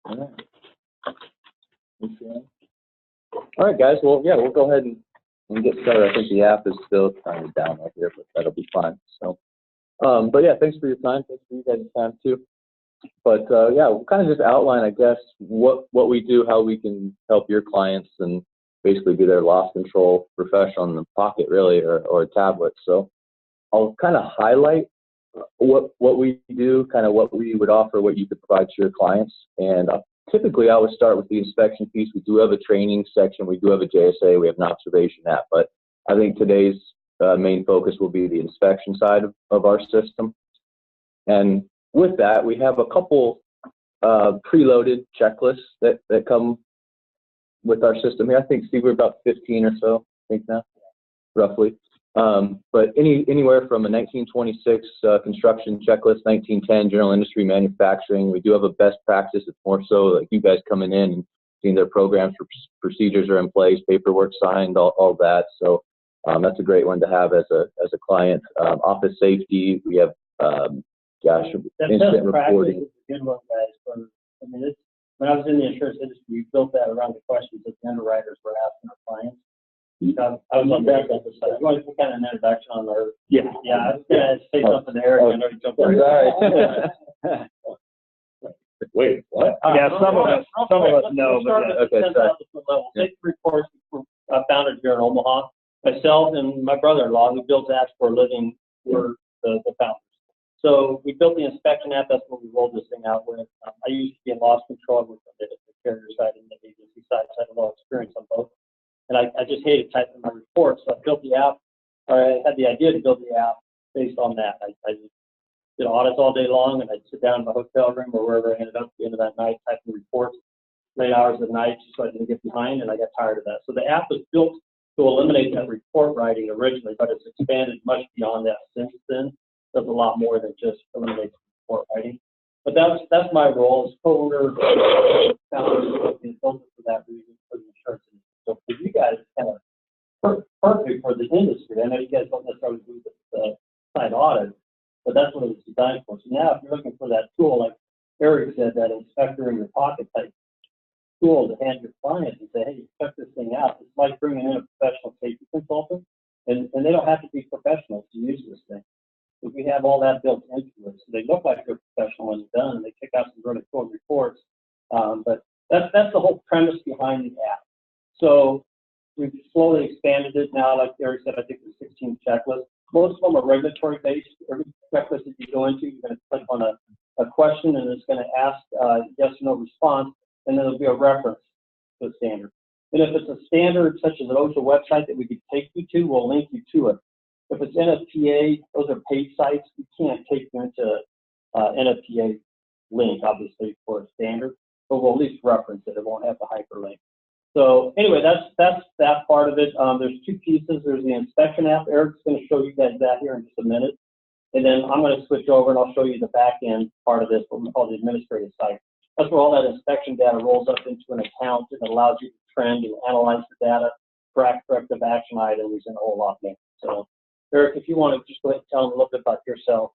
All right. Okay. All right, guys. Well, yeah, we'll go ahead and get started. I think the app is still trying to download here, but that'll be fine. So, but yeah, thanks for your time. Thanks for you guys' time too. But yeah, we'll kind of just outline, I guess, what we do, how we can help your clients, and basically be their loss control professional in the pocket, really, or a tablet. So I'll kind of highlight what we do, kind of what we would offer, what you could provide to your clients. And typically, I would start with the inspection piece. We do have a training section. We do have a JSA. We have an observation app. But I think today's main focus will be the inspection side of our system. And with that, we have a couple preloaded checklists that come with our system here. I think, Steve, we're about 15 or so, I think now, roughly. But anywhere from a 1926 construction checklist, 1910 general industry manufacturing. We do have a best practice. It's more so like you guys coming in and seeing their programs for procedures are in place, paperwork signed, all that. So that's a great one to have as a client. Office safety. We have incident reporting. Is a good one, guys. I mean, when I was in the insurance industry, we built that around the questions that the underwriters were asking our clients. I was on that side. You want to kind of an introduction on our? Yeah. Yeah, I was going to say something to Eric. I know you jumped right. Wait, what? Yeah, some of us know, but yeah. Okay, sorry. Safety reports were founded here in Omaha. Myself and my brother-in-law, who builds apps for a living, were the founders. So we built the inspection app. That's what we rolled this thing out with. I used to be in loss control, which I did at the carrier side and the agency side, so I had a lot of experience on both. And I just hated typing my reports, so I built the app, or I had the idea to build the app based on that. I just did audits all day long, and I'd sit down in my hotel room or wherever I ended up at the end of that night, typing reports late hours at night, just so I didn't get behind, and I got tired of that. So the app was built to eliminate that report writing originally, but it's expanded much beyond that since then. Does a lot more than just eliminate report writing. But that's my role as co-owner, founder, and built it for that reason, for the insurance industry. So for you guys, it's kind of perfect for the industry. I know you guys don't necessarily do the side audit, but that's what it was designed for. So now if you're looking for that tool, like Eric said, that inspector in your pocket type tool to hand your client and say, hey, check this thing out. It's like bringing in a professional safety consultant, and they don't have to be professionals to use this thing. So we have all that built into it. So they look like they're professional when it's done, and they kick out some really cool reports. But that's the whole premise behind the app. So we've slowly expanded it now. Like Eric said, I think there's 16 checklists. Most of them are regulatory based. Every checklist that you go into, you're going to click on a question, and it's going to ask yes or no response, and then there'll be a reference to a standard. And if it's a standard such as an OSHA website that we could take you to, we'll link you to it. If it's NFPA, those are paid sites. We can't take you into NFPA link, obviously, for a standard, but we'll at least reference it. It won't have the hyperlink. So anyway, that's that part of it. There's two pieces. There's the inspection app. Eric's going to show you guys that here in just a minute. And then I'm going to switch over and I'll show you the back end part of this, what we call the administrative site. That's where all that inspection data rolls up into an account, and it allows you to trend and analyze the data, track corrective action items, and a whole lot more. So Eric, if you want to just go ahead and tell them a little bit about yourself,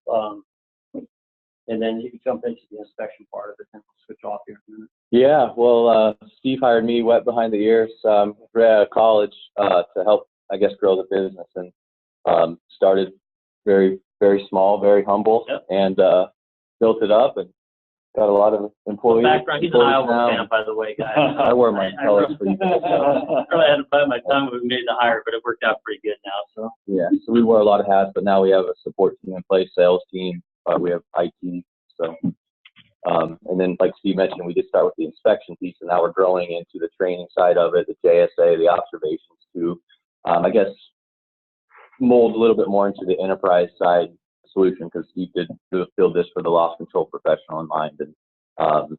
and then you can jump into the inspection part of it, and we'll switch off here in a minute. Yeah, well, Steve hired me wet behind the ears right out of college to help, I guess, grow the business, and started very, very small, very humble, yep. And built it up and got a lot of employees. Background, he's an Iowa fan, by the way, guys. I wear my colors for you guys. I really had to bite my tongue when we made the hire, but it worked out pretty good now. So yeah, so we wore a lot of hats, but now we have a support team in place, sales team. We have IT. So, and then like Steve mentioned, we did start with the inspection piece, and now we're growing into the training side of it, the JSA, the observations to, I guess, mold a little bit more into the enterprise side solution, because Steve did build this for the loss control professional in mind. And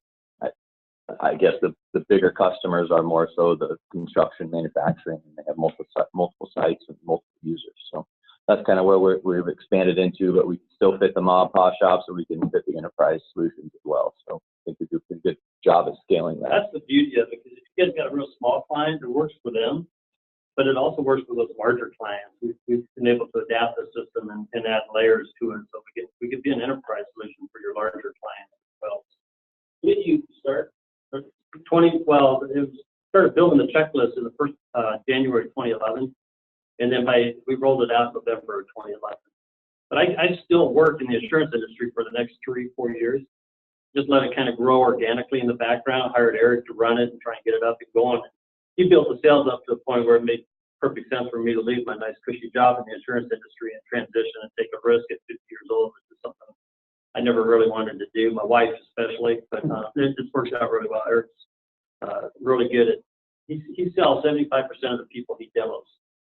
I guess the bigger customers are more so the construction, manufacturing, and they have multiple sites and multiple users. So that's kind of where we've expanded into, but we still fit the mom and pop shop, so we can fit the enterprise solutions as well. So I think we do a pretty good job of scaling that. That's the beauty of it, because if you guys got a real small client, it works for them, but it also works for those larger clients. We've been able to adapt the system and add layers to it, so we could be an enterprise solution for your larger clients as well. well, it was started building the checklist in the first January 2011, and then we rolled it out in November of 2011. But I still work in the insurance industry for the next 3-4 years. Just let it kind of grow organically in the background. Hired Eric to run it and try and get it up and going. He built the sales up to the point where it made perfect sense for me to leave my nice cushy job in the insurance industry and transition and take a risk at 50 years old, which is something I never really wanted to do. My wife especially, but it just works out really well. Eric's really good at. He sells 75% of the people he demos.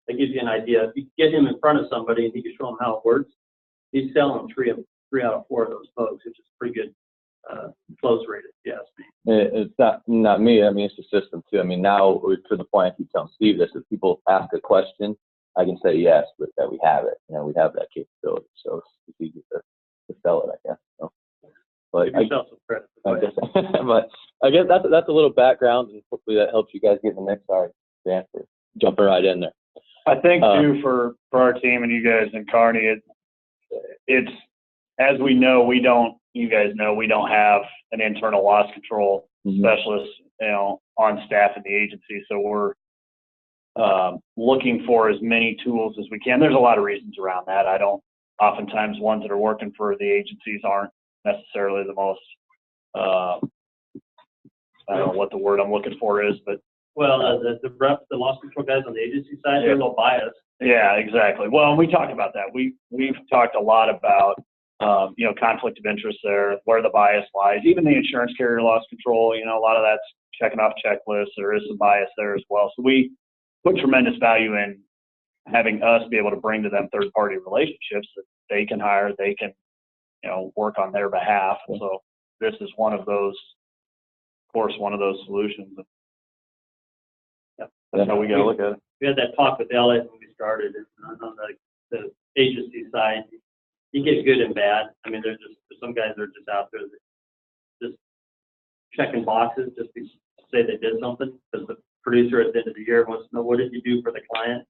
That gives you an idea. If you get him in front of somebody and he can show them how it works, he's selling three out of 4 of those folks, which is pretty good close rate, if you ask me. It's not me. I mean, it's the system too. I mean, now to the point I keep telling Steve this: if people ask a question, I can say yes, but that we have it. You know, we have that capability, so it's easy to sell it, I guess. So, but Give yourself some credit. but I guess that's a little background, and hopefully that helps you guys get in the mix. Sorry, Dan, for jumping right in there. I think too for our team and you guys in Kearney, it's as we know, you guys know we don't have an internal loss control specialist, you know, on staff in the agency. So we're looking for as many tools as we can. There's a lot of reasons around that. Oftentimes ones that are working for the agencies aren't necessarily the most, I don't know what the word I'm looking for is, but. Well, the loss control guys on the agency side, they're no bias. Yeah, exactly. Well, we talked about that. We've talked a lot about, you know, conflict of interest there, where the bias lies. Even the insurance carrier loss control, you know, a lot of that's checking off checklists. There is some bias there as well. So we put tremendous value in having us be able to bring to them third-party relationships that they can hire, they can, you know, work on their behalf. And so this is one of those solutions. That's how we got to look at it. We had that talk with Elliot when we started on the agency side. You get good and bad. I mean, there's some guys that are just out there that just checking boxes just to say they did something, because the producer at the end of the year wants to know, what did you do for the client?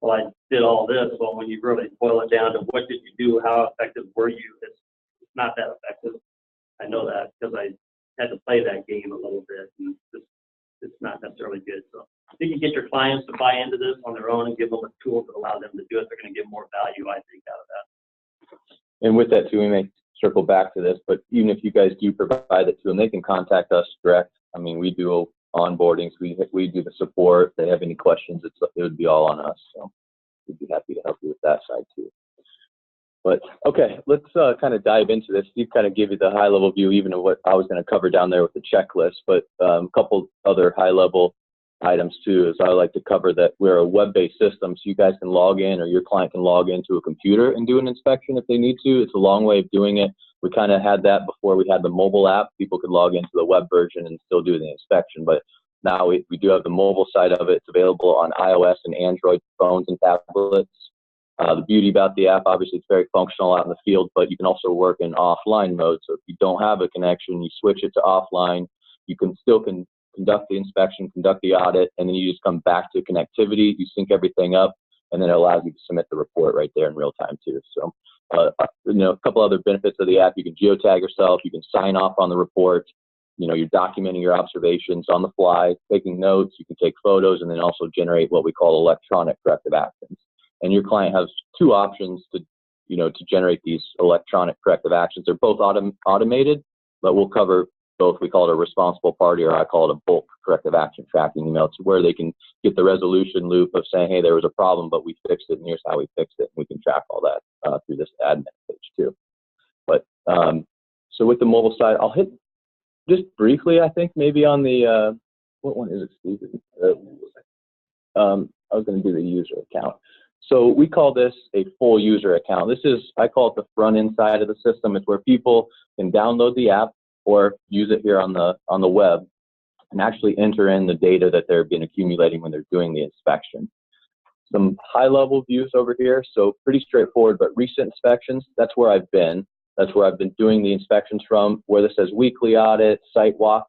Well, I did all this. Well, when you really boil it down to what did you do, how effective were you, it's not that effective. I know that because I had to play that game a little bit, and it's not necessarily good. So if you can get your clients to buy into this on their own and give them the tools that allow them to do it, they're going to get more value, I think, out of that. And with that too, we may circle back to this, but even if you guys do provide it to them, they can contact us direct. I mean, we do onboardings, we do the support. If they have any questions, it would be all on us. So we'd be happy to help you with that side too. But okay, let's kind of dive into this. Steve kind of gave you the high level view, even of what I was going to cover down there with the checklist, but a couple other high level items too, is I like to cover that we're a web-based system, so you guys can log in, or your client can log into a computer and do an inspection if they need to. It's a long way of doing it. We kind of had that before we had the mobile app. People could log into the web version and still do the inspection, but now we do have the mobile side of it. It's available on iOS and Android phones and tablets. The beauty about the app, obviously, it's very functional out in the field, but you can also work in offline mode. So if you don't have a connection, you switch it to offline. You can still conduct the inspection, conduct the audit, and then you just come back to connectivity. You sync everything up, and then it allows you to submit the report right there in real time too. So, you know, a couple other benefits of the app: you can geotag yourself, you can sign off on the report. You know, you're documenting your observations on the fly, taking notes. You can take photos, and then also generate what we call electronic corrective actions. And your client has 2 options to generate these electronic corrective actions. They're both automated, but we'll cover both. We call it a responsible party, or I call it a bulk corrective action tracking email, to where they can get the resolution loop of saying, hey, there was a problem, but we fixed it, and here's how we fixed it. And we can track all that through this admin page too. But so with the mobile side, I'll hit just briefly, I think, maybe on the, what one is it, Steve? I was going to do the user account. So we call this a full user account. This is, I call it the front end side of the system. It's where people can download the app or use it here on the web and actually enter in the data that they've been accumulating when they're doing the inspection. Some high level views over here. So pretty straightforward, but recent inspections, that's where I've been. That's where I've been doing the inspections from. Where this says weekly audit, site walk,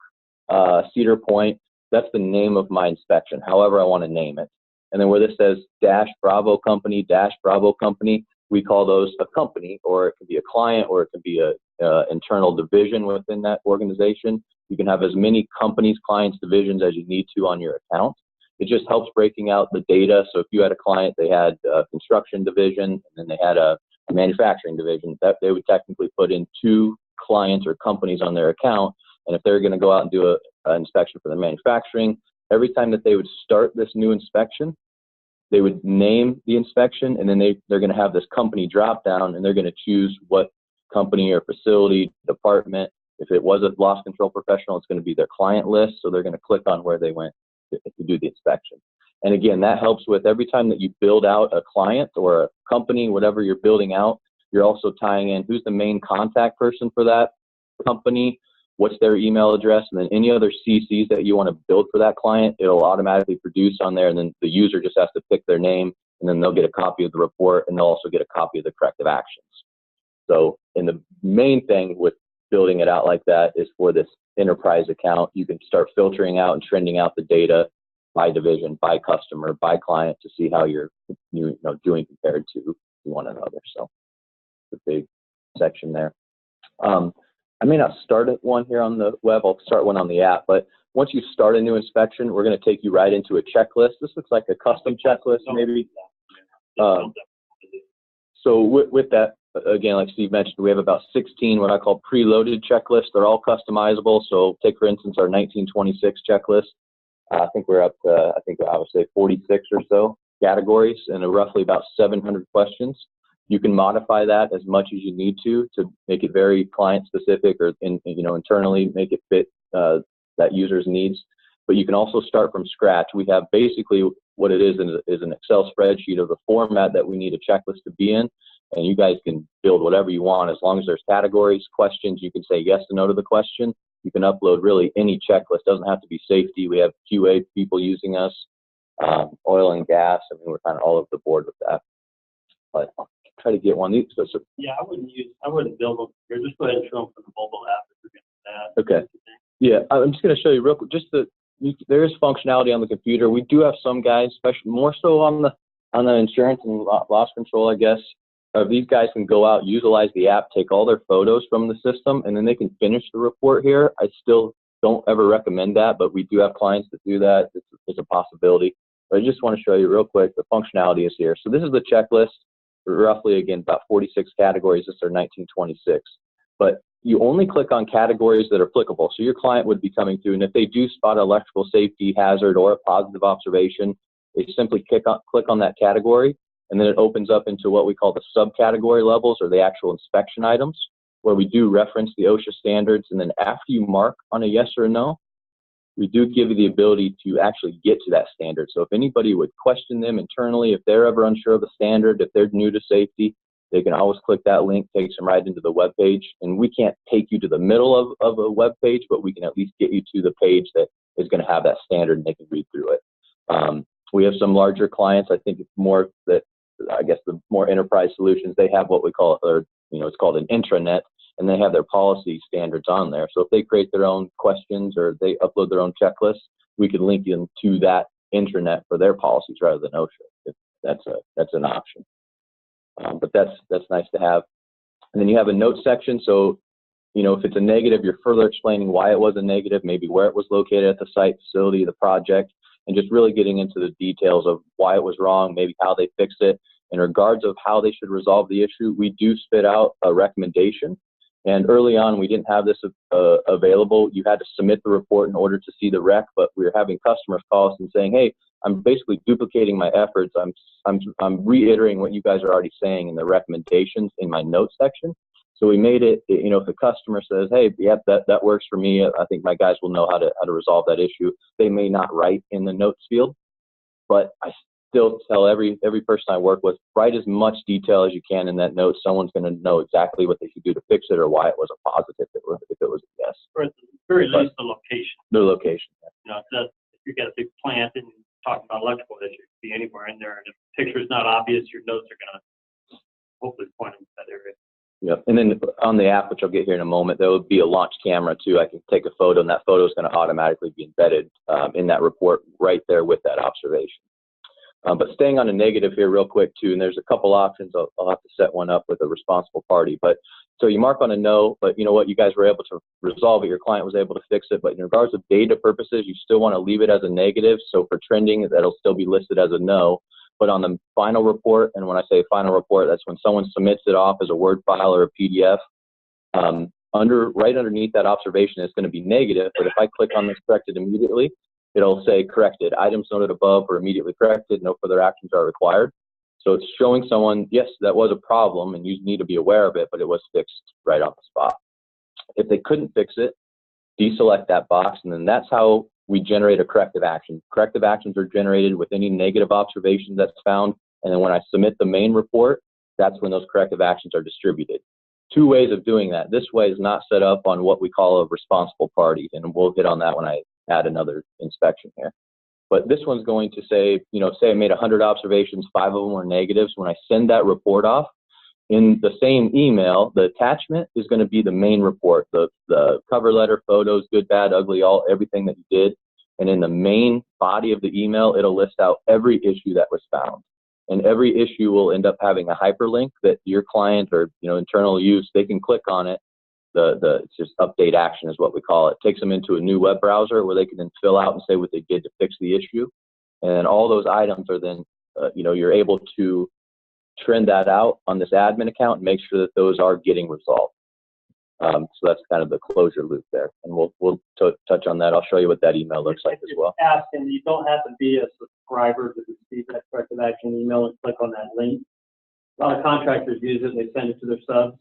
Cedar Point, that's the name of my inspection, however I want to name it. And then where this says -Bravo Company, -Bravo Company, we call those a company, or it could be a client, or it could be a internal division within that organization. You can have as many companies, clients, divisions as you need to on your account. It just helps breaking out the data. So if you had a client, they had a construction division, and then they had a manufacturing division, that they would technically put in 2 clients or companies on their account. And if they're going to go out and do an inspection for the manufacturing, every time that they would start this new inspection, they would name the inspection, and then they're going to have this company drop down, and they're going to choose what company or facility, department. If it was a loss control professional, it's going to be their client list. So they're going to click on where they went to do the inspection. And again, that helps with every time that you build out a client or a company, whatever you're building out, you're also tying in who's the main contact person for that company, what's their email address, and then any other CCs that you want to build for that client, it'll automatically produce on there, and then the user just has to pick their name, and then they'll get a copy of the report, and they'll also get a copy of the corrective actions. So, and the main thing with building it out like that is for this enterprise account, you can start filtering out and trending out the data by division, by customer, by client to see how you're doing compared to one another. So it's a big section there. I may not start one here on the web. I'll start one on the app. But once you start a new inspection, we're going to take you right into a checklist. This looks like a custom checklist, maybe. So with that, again, like Steve mentioned, we have about 16 what I call preloaded checklists. They're all customizable. So take, for instance, our 1926 checklist. I think we're up to, I would say 46 or so categories and roughly about 700 questions. You can modify that as much as you need to make it very client specific, or internally make it fit that user's needs. But you can also start from scratch. We have basically what it is an Excel spreadsheet of the format that we need a checklist to be in, and you guys can build whatever you want as long as there's categories, questions. You can say yes to no to the question. You can upload really any checklist. Doesn't have to be safety. We have QA people using us, oil and gas. I mean, we're kind of all over the board with that. But I'll try to get one. Yeah, I wouldn't build them here. Just go ahead and show them from the mobile app if you're getting that. Okay. Yeah, I'm just going to show you real quick. There is functionality on the computer. We do have some guys, especially more so on the insurance and loss control, I guess. These guys can go out, utilize the app, take all their photos from the system, and then they can finish the report here. I still don't ever recommend that, but we do have clients that do that. It's a possibility. But I just want to show you real quick, the functionality is here. So this is the checklist, roughly, again, about 46 categories. This is our 1926. But you only click on categories that are applicable. So your client would be coming through, and if they do spot an electrical safety hazard or a positive observation, they simply click on that category, and then it opens up into what we call the subcategory levels, or the actual inspection items, where we do reference the OSHA standards. And then after you mark on a yes or a no, we do give you the ability to actually get to that standard. So if anybody would question them internally, if they're ever unsure of the standard, if they're new to safety, they can always click that link, takes them right into the web page. And we can't take you to the middle of a web page, but we can at least get you to the page that is going to have that standard, and they can read through it. We have some larger clients. I think it's more that, I guess, the more enterprise solutions, they have what we call, it's called an intranet, and they have their policy standards on there. So if they create their own questions or they upload their own checklists, we could link them to that intranet for their policies rather than OSHA. That's an option. But that's nice to have. And then you have a note section. So, if it's a negative, you're further explaining why it was a negative, maybe where it was located at the site, facility, the project, and just really getting into the details of why it was wrong, maybe how they fixed it. In regards of how they should resolve the issue, we do spit out a recommendation. And early on, we didn't have this available. You had to submit the report in order to see the rec, but we were having customers call us and saying, hey, I'm basically duplicating my efforts. I'm reiterating what you guys are already saying in the recommendations in my notes section. So we made it, if the customer says, hey, yep, that works for me, I think my guys will know how to resolve that issue. They may not write in the notes field, but I still tell every person I work with, write as much detail as you can in that note. Someone's going to know exactly what they should do to fix it or why it was a positive if it was a yes. Or at the very least, the location. The location. If you've got a big plant and you're talking about electrical, that should be anywhere in there. And if the picture's not obvious, your notes are going to hopefully point them to that area. Yep. And then on the app, which I'll get here in a moment, there will be a launch camera too. I can take a photo, and that photo is going to automatically be embedded in that report right there with that observation. But staying on a negative here real quick too, and there's a couple options. I'll have to set one up with a responsible party. But so you mark on a no, but you know what, you guys were able to resolve it. Your client was able to fix it. But in regards to data purposes, you still want to leave it as a negative. So for trending, that'll still be listed as a no. But on the final report, and when I say final report, that's when someone submits it off as a Word file or a PDF. Right underneath that observation is going to be negative. But if I click on this corrected immediately, it'll say corrected. Items noted above were immediately corrected. No further actions are required. So it's showing someone, yes, that was a problem and you need to be aware of it, but it was fixed right on the spot. If they couldn't fix it, deselect that box, and then that's how we generate a corrective action. Corrective actions are generated with any negative observations that's found, and then when I submit the main report, that's when those corrective actions are distributed. Two ways of doing that. This way is not set up on what we call a responsible party, and we'll hit on that when I add another inspection here. But this one's going to say, you know, say I made 100 observations, 5 of them were negatives. When I send that report off, in the same email, the attachment is going to be the main report, the cover letter, photos, good, bad, ugly, everything that you did. And in the main body of the email, it'll list out every issue that was found. And every issue will end up having a hyperlink that your client or, you know, internal use, they can click on it. It's just update action is what we call it. Takes them into a new web browser where they can then fill out and say what they did to fix the issue. And all those items are then, you know, you're able to trend that out on this admin account and make sure that those are getting resolved. So that's kind of the closure loop there. And we'll touch on that. I'll show you what that email looks like as well. Ask, and you don't have to be a subscriber to receive that corrective action email and click on that link. A lot of contractors use it, they send it to their subs.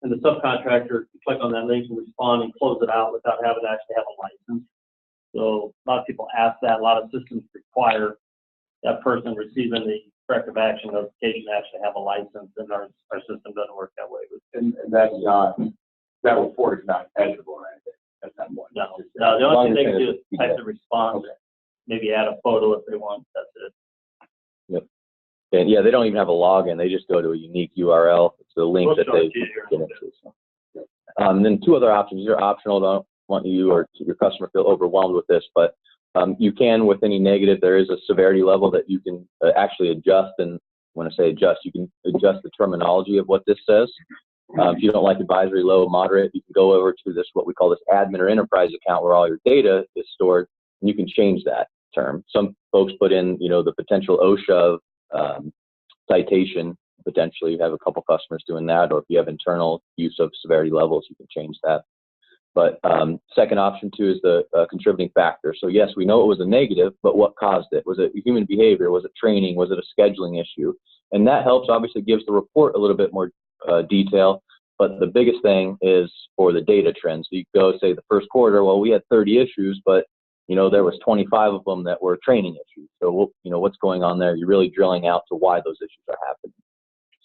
And the subcontractor can click on that link and respond and close it out without having to actually have a license. So a lot of people ask that. A lot of systems require that person receiving the corrective action notification to actually have a license, and our system doesn't work that way. And that's not, that report is not editable or anything. That's not one. No, the only thing they can do is type the response, maybe add a photo if they want. That's it. Yep. And yeah, they don't even have a login. They just go to a unique URL. It's a link that they get into. So. And then two other options. These are optional. Don't want you or your customer feel overwhelmed with this, but you can, with any negative, there is a severity level that you can actually adjust. And when I say adjust, you can adjust the terminology of what this says. If you don't like advisory, low, moderate, you can go over to this, what we call this admin or enterprise account where all your data is stored, and you can change that term. Some folks put in, you know, the potential OSHA citation, potentially. You have a couple customers doing that, or if you have internal use of severity levels, you can change that. But second option too is the contributing factor. So yes, we know it was a negative, but what caused it? Was it human behavior? Was it training? Was it a scheduling issue? And that helps, obviously gives the report a little bit more detail. But the biggest thing is for the data trends. So you go say the first quarter, well, we had 30 issues, but you know, there was 25 of them that were training issues. So, you know, what's going on there? You're really drilling out to why those issues are happening.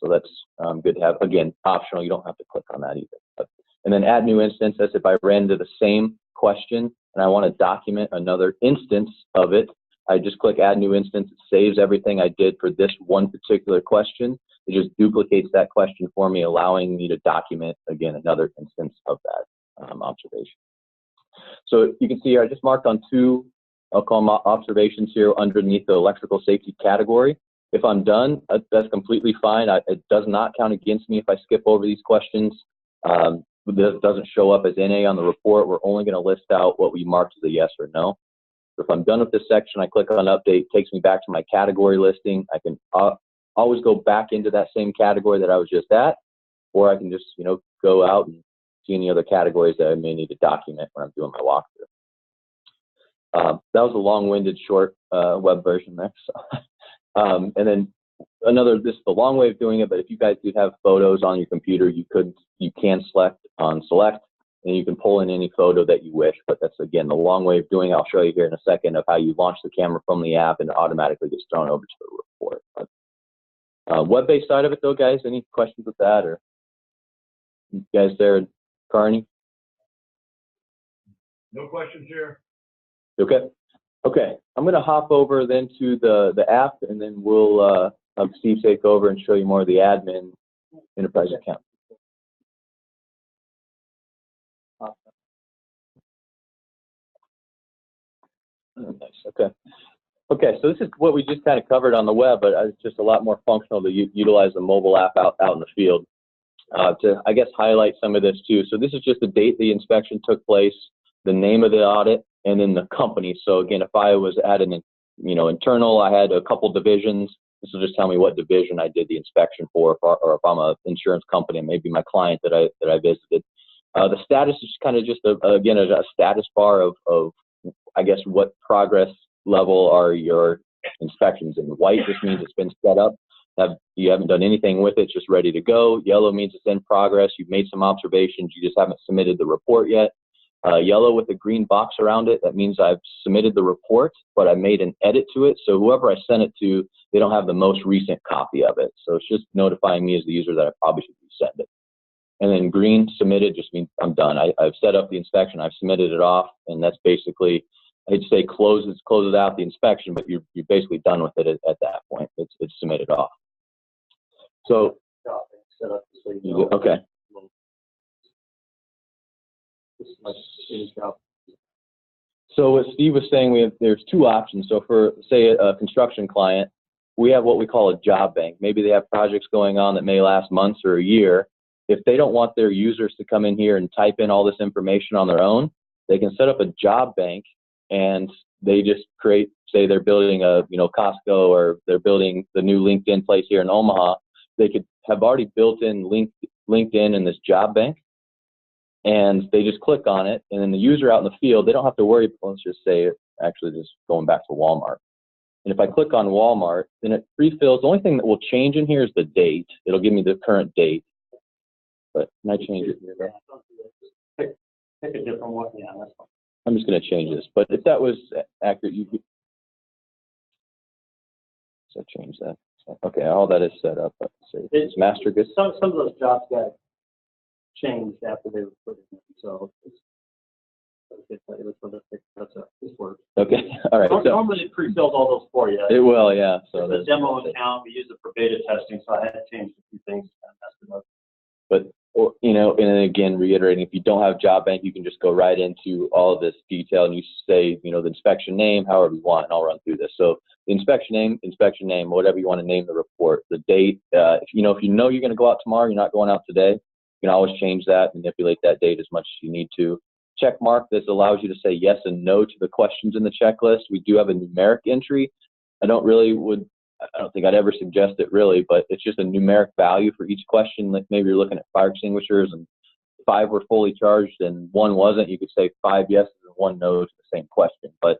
So that's good to have. Again, optional. You don't have to click on that either. And then add new instance. As if I ran into the same question and I want to document another instance of it, I just click add new instance. It saves everything I did for this one particular question. It just duplicates that question for me, allowing me to document, again, another instance of that observation. So you can see here, I just marked on two, I'll call them observations here underneath the electrical safety category. If I'm done, that's completely fine. It does not count against me if I skip over these questions. This doesn't show up as NA on the report. We're only going to list out what we marked as a yes or no. So if I'm done with this section, I click on update, takes me back to my category listing. I can always go back into that same category that I was just at, or I can just, you know, go out and see any other categories that I may need to document when I'm doing my walkthrough. That was a long-winded, short web version there. So. And then this is the long way of doing it, but if you guys do have photos on your computer, you can select on select, and you can pull in any photo that you wish. But that's, again, the long way of doing it. I'll show you here in a second of how you launch the camera from the app and it automatically gets thrown over to the report. But, web-based side of it, though, guys, any questions with that? Or you guys there, Carney? No questions here. Okay. Okay. I'm going to hop over then to the app, and then we'll have Steve take over and show you more of the admin enterprise account. Nice. Okay. Okay, so this is what we just kind of covered on the web, but it's just a lot more functional to utilize the mobile app out in the field. To, I guess, highlight some of this too. So this is just the date the inspection took place, the name of the audit, and then the company. So again, if I was at an, internal, I had a couple divisions. This will just tell me what division I did the inspection for, or if I'm an insurance company, maybe my client that I visited. The status is kind of just again a status bar of I guess what progress level are your inspections in. White just means it's been set up. You haven't done anything with it, it's just ready to go. Yellow means it's in progress. You've made some observations, you just haven't submitted the report yet. Yellow with a green box around it, that means I've submitted the report, but I made an edit to it. So whoever I sent it to, they don't have the most recent copy of it. So it's just notifying me as the user that I probably should resend it. And then green, submitted, just means I'm done. I've set up the inspection, I've submitted it off, and that's basically, I'd say closes out the inspection, but you're basically done with it at that point. It's submitted off. So, okay. So what Steve was saying, there's two options. So for, say, a construction client, we have what we call a job bank. Maybe they have projects going on that may last months or a year. If they don't want their users to come in here and type in all this information on their own, they can set up a job bank, and they just create, say they're building a, Costco, or they're building the new LinkedIn place here in Omaha. They could have already built in LinkedIn in this job bank, and they just click on it, and then the user out in the field, they don't have to worry. Let's just say, actually, just going back to Walmart. And if I click on Walmart, then it pre-fills. The only thing that will change in here is the date. It'll give me the current date. But can I change it here? Pick a different one. Yeah, that's fine. I'm just going to change this. But if that was accurate, you could. So change that. Okay, all that is set up. It's master good. Some of those jobs got changed after they were put in, so this works. Okay, all right. So normally it pre-fills all those for you. It will, yeah. So the demo account, we use it for beta testing, so I had to change a few things and mess it up. But and then again, reiterating, if you don't have job bank, you can just go right into all of this detail, and you say, the inspection name, however you want, and I'll run through this. So the inspection name, whatever you want to name the report, the date. If you know you're going to go out tomorrow, you're not going out today, you can always change that, manipulate that date as much as you need to. Check mark. This allows you to say yes and no to the questions in the checklist. We do have a numeric entry. I don't think I'd ever suggest it really, but it's just a numeric value for each question. Like maybe you're looking at fire extinguishers and 5 were fully charged and 1 wasn't. You could say 5 yeses and 1 no to the same question. But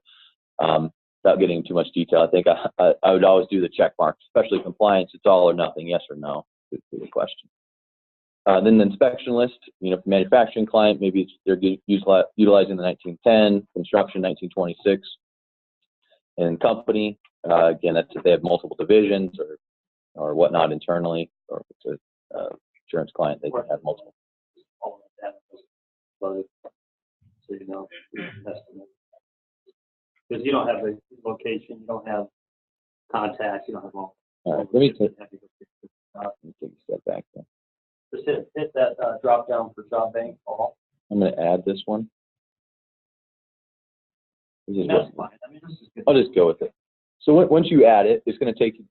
without getting into too much detail, I think I would always do the check mark, especially compliance. It's all or nothing, yes or no to the question. Then the inspection list, for manufacturing client, maybe they're utilizing the 1910, construction 1926, and company. Again, that's if they have multiple divisions or whatnot internally, or if it's a insurance client, they can have multiple. All of that is loaded, so estimate. Because you don't have the location, you don't have contacts, you don't have all. All right, let me take a step back then. Just hit that drop down for job bank. I'm going to add this one. That's fine. I mean, this is good. I'll just go with it. So once you add it, it's going to take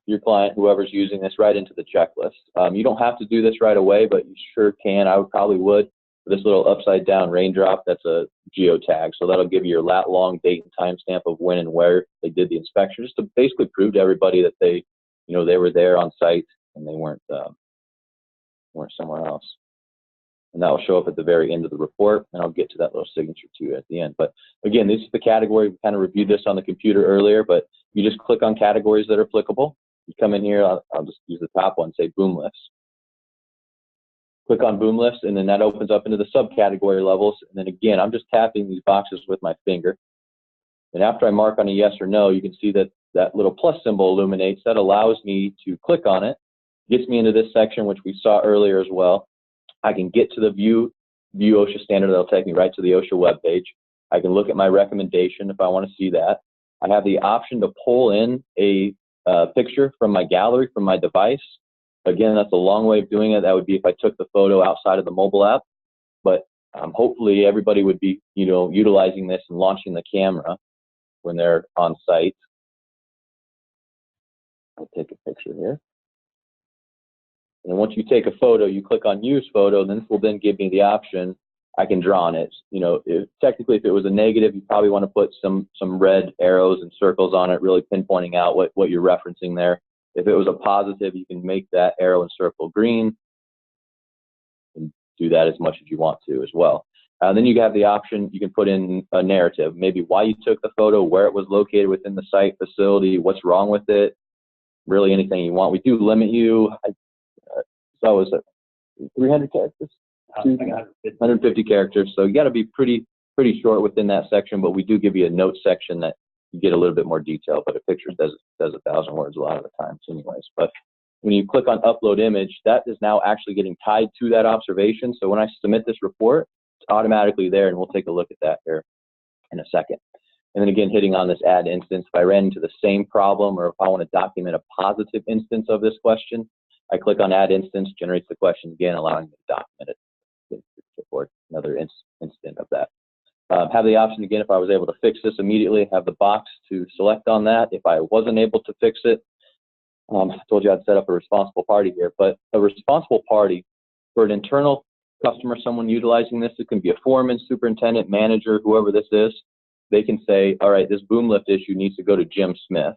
your client, whoever's using this, right into the checklist. You don't have to do this right away, but you sure can. I probably would. For this little upside down raindrop, that's a geotag. So that'll give you your lat long date and timestamp of when and where they did the inspection, just to basically prove to everybody that they were there on site and they weren't somewhere else. And that will show up at the very end of the report, and I'll get to that little signature too at the end. But again, this is the category. We kind of reviewed this on the computer earlier, but you just click on categories that are applicable. You come in here, I'll just use the top one, say boom lifts. Click on boom lifts, and then that opens up into the subcategory levels. And then again, I'm just tapping these boxes with my finger. And after I mark on a yes or no, you can see that that little plus symbol illuminates. That allows me to click on it, gets me into this section, which we saw earlier as well. I can get to the view OSHA standard. That'll take me right to the OSHA webpage. I can look at my recommendation if I want to see that. I have the option to pull in a picture from my gallery, from my device. Again, that's a long way of doing it. That would be if I took the photo outside of the mobile app. But hopefully everybody would be, utilizing this and launching the camera when they're on site. I'll take a picture here. And once you take a photo, you click on use photo, and this will then give me the option. I can draw on it. You know, technically, if it was a negative, you probably want to put some red arrows and circles on it, really pinpointing out what you're referencing there. If it was a positive, you can make that arrow and circle green and do that as much as you want to as well. Then you have the option, you can put in a narrative, maybe why you took the photo, where it was located within the site facility, what's wrong with it, really anything you want. We do limit you, so was it 300 characters? 150 characters, so you got to be pretty short within that section, but we do give you a note section that you get a little bit more detail, but a picture does 1,000 words a lot of the times anyways. But when you click on upload image, that is now actually getting tied to that observation. So when I submit this report, it's automatically there, and we'll take a look at that here in a second. And then again, hitting on this add instance, if I ran into the same problem, or if I want to document a positive instance of this question, I click on add instance, generates the question again, allowing me to document it. Report another instant of that. Have the option again, if I was able to fix this immediately, have the box to select on that. If I wasn't able to fix it, I told you I'd set up a responsible party here, but a responsible party for an internal customer, someone utilizing this, it can be a foreman, superintendent, manager, whoever this is. They can say, all right, this boom lift issue needs to go to Jim Smith.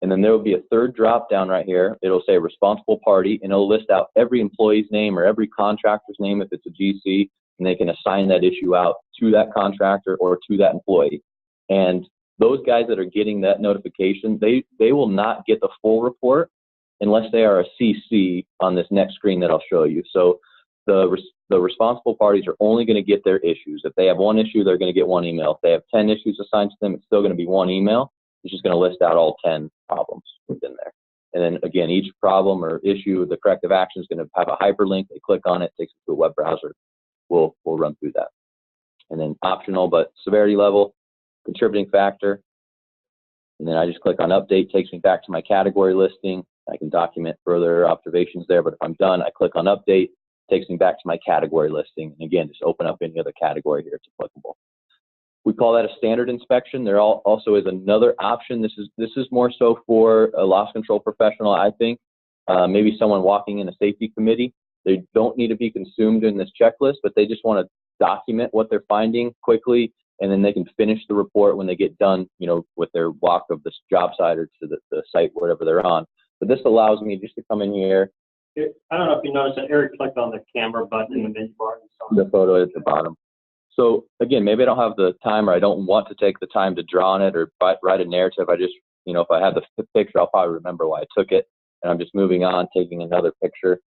And then there will be a third drop down right here. It'll say responsible party, and it'll list out every employee's name or every contractor's name if it's a GC, and they can assign that issue out to that contractor or to that employee. And those guys that are getting that notification, they will not get the full report unless they are a CC on this next screen that I'll show you. So the responsible parties are only going to get their issues. If they have one issue, they're going to get one email. If they have 10 issues assigned to them, it's still going to be one email. It's just going to list out all 10 problems within there. And then again, each problem or issue, the corrective action is going to have a hyperlink. They click on it, takes them to a web browser. We'll run through that. And then optional, but severity level, contributing factor. And then I just click on update, takes me back to my category listing. I can document further observations there, but if I'm done, I click on update, takes me back to my category listing. And again, just open up any other category here it's applicable. We call that a standard inspection. There also is another option. This is more so for a loss control professional, I think. Maybe someone walking in a safety committee. They don't need to be consumed in this checklist, but they just want to document what they're finding quickly, and then they can finish the report when they get done, you know, with their walk of this job site or to the site, whatever they're on. But this allows me just to come in here. I don't know if you noticed that Eric clicked on the camera button in the menu bar. The photo at the bottom. So again, maybe I don't have the time, or I don't want to take the time to draw on it or write a narrative. I just, you know, if I have the picture, I'll probably remember why I took it. And I'm just moving on, taking another picture.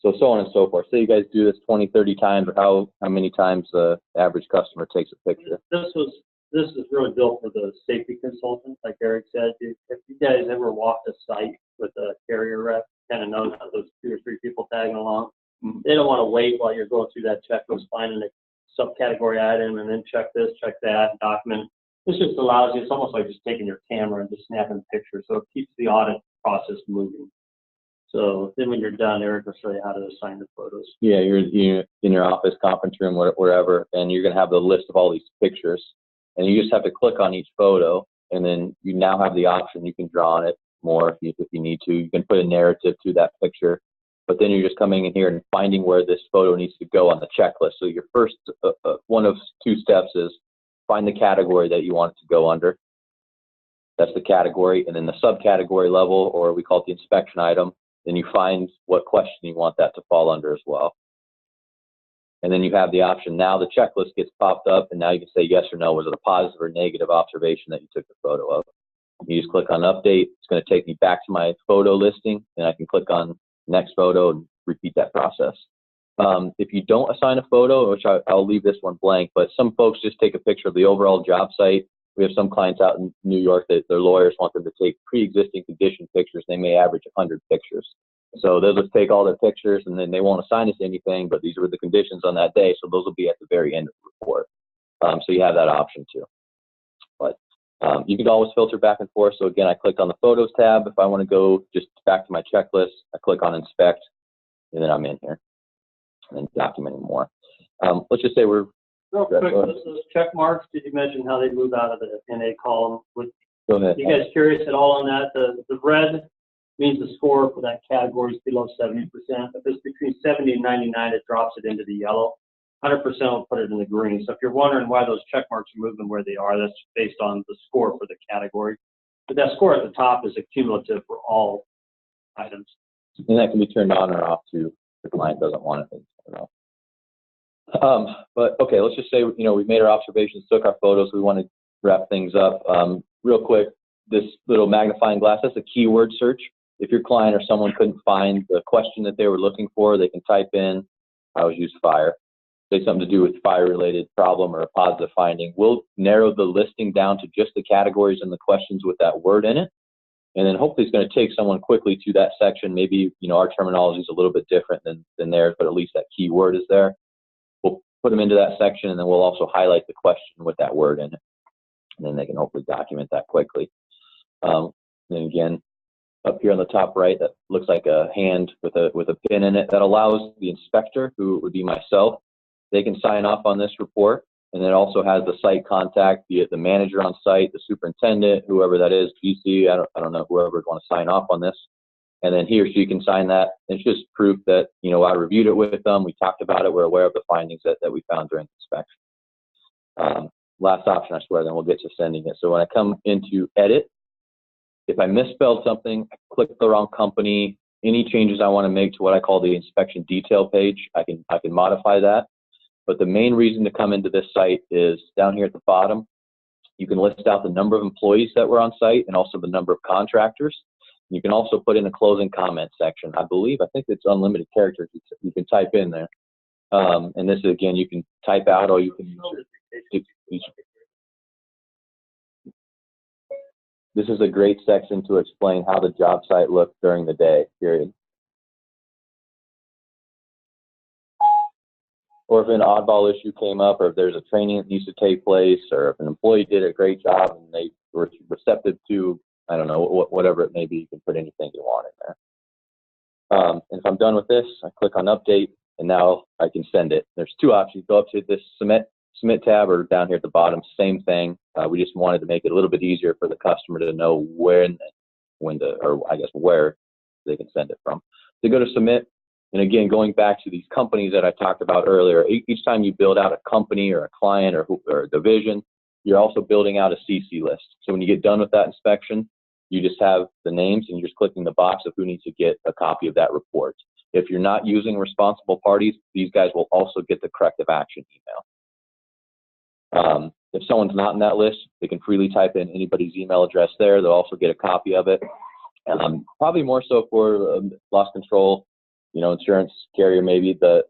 So on and so forth. Say you guys do this 20, 30 times, or how many times the average customer takes a picture. This is really built for the safety consultant, like Eric said. If you guys ever walked a site with a carrier rep, kind of knows how those 2 or 3 people tagging along. They don't want to wait while you're going through that checklist, finding a subcategory item, and then check this, check that, and document. This just allows you, it's almost like just taking your camera and just snapping a picture. So it keeps the audit process moving. So then when you're done, Eric will show you how to assign the photos. Yeah, you're in your office, conference room, wherever, and you're going to have the list of all these pictures. And you just have to click on each photo, and then you now have the option. You can draw on it more if you need to. You can put a narrative to that picture. But then you're just coming in here and finding where this photo needs to go on the checklist. So your first one of 2 steps is find the category that you want it to go under. That's the category. And then the subcategory level, or we call it the inspection item, then you find what question you want that to fall under as well. And then you have the option. Now the checklist gets popped up, and now you can say yes or no. Was it a positive or negative observation that you took the photo of? You just click on update. It's going to take me back to my photo listing, and I can click on next photo and repeat that process. If you don't assign a photo, which I'll leave this one blank, but some folks just take a picture of the overall job site. We have some clients out in New York that their lawyers want them to take pre-existing condition pictures. They may average 100 pictures. So they'll just take all their pictures, and then they won't assign us anything, but these were the conditions on that day, so those will be at the very end of the report. So you have that option too. But you can always filter back and forth. So again, I clicked on the Photos tab. If I want to go just back to my checklist, I click on Inspect, and then I'm in here and documenting more. Let's just say we're... Real quick, those check marks, did you mention how they move out of the NA column? Go ahead. You guys curious at all on that? The red means the score for that category is below 70%. If it's between 70 and 99, it drops it into the yellow. 100% will put it in the green. So if you're wondering why those check marks are moving where they are, that's based on the score for the category. But that score at the top is accumulative for all items. And that can be turned on or off too. If the client doesn't want it. I don't know. But okay, let's just say, you know, we made our observations, took our photos. We want to wrap things up. Real quick, this little magnifying glass, that's a keyword search. If your client or someone couldn't find the question that they were looking for, they can type in, I always use fire. Say something to do with fire-related problem or a positive finding. We'll narrow the listing down to just the categories and the questions with that word in it. And then hopefully it's going to take someone quickly to that section. Maybe, you know, our terminology is a little bit different than theirs, but at least that keyword is there. We'll put them into that section, and then we'll also highlight the question with that word in it. And then they can hopefully document that quickly. And then again, up here on the top right, that looks like a hand with a pin in it that allows the inspector, who would be myself, they can sign off on this report. And it also has the site contact, be it the manager on site, the superintendent, whoever that is, GC, I don't know, whoever would want to sign off on this. And then he or she can sign that. It's just proof that, you know, I reviewed it with them, we talked about it, we're aware of the findings that we found during the inspection. Last option, I swear, then we'll get to sending it. So when I come into edit, if I misspelled something, I clicked the wrong company, any changes I want to make to what I call the inspection detail page, I can modify that. But the main reason to come into this site is down here at the bottom. You can list out the number of employees that were on site and also the number of contractors. You can also put in the closing comment section. I think it's unlimited characters you can type in there. And this, again, you can type out or you can use This is a great section to explain how the job site looked during the day, period. Or if an oddball issue came up, or if there's a training that needs to take place, or if an employee did a great job and they were receptive to, I don't know, whatever it may be, you can put anything you want in there. And if I'm done with this, I click on update, and now I can send it. There's two options. Go up to this submit tab, or down here at the bottom, same thing. We just wanted to make it a little bit easier for the customer to know where they can send it from. So go to submit. And again, going back to these companies that I talked about earlier, each time you build out a company or a client or a division, you're also building out a CC list. So when you get done with that inspection, you just have the names and you're just clicking the box of who needs to get a copy of that report. If you're not using responsible parties, these guys will also get the corrective action email. If someone's not in that list, they can freely type in anybody's email address there. They'll also get a copy of it. Probably more so for loss control, you know, insurance carrier, maybe the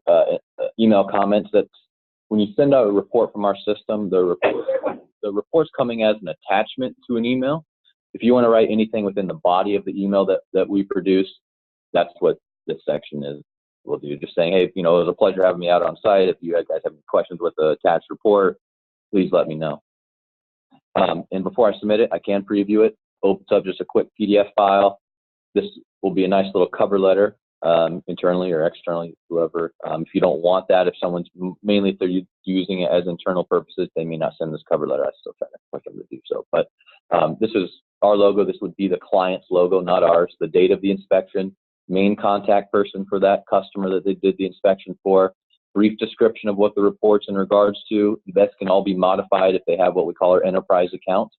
email comments. That when you send out a report from our system, the report's coming as an attachment to an email. If you want to write anything within the body of the email that we produce, that's what this section is. We'll do just saying, hey, you know, it was a pleasure having me out on site. If you guys have any questions with the attached report, please let me know. And before I submit it, I can preview it. Opens up just a quick PDF file. This will be a nice little cover letter. Internally or externally, whoever. If you don't want that, if someone's mainly if they're using it as internal purposes, they may not send this cover letter. I still try to push them to do so. But this is our logo. This would be the client's logo, not ours. The date of the inspection, main contact person for that customer that they did the inspection for, brief description of what the report's in regards to. That can all be modified if they have what we call our enterprise account.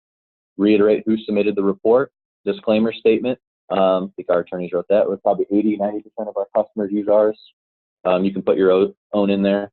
Reiterate who submitted the report, disclaimer statement. I think our attorneys wrote that. We're probably 80–90% of our customers use ours. You can put your own in there.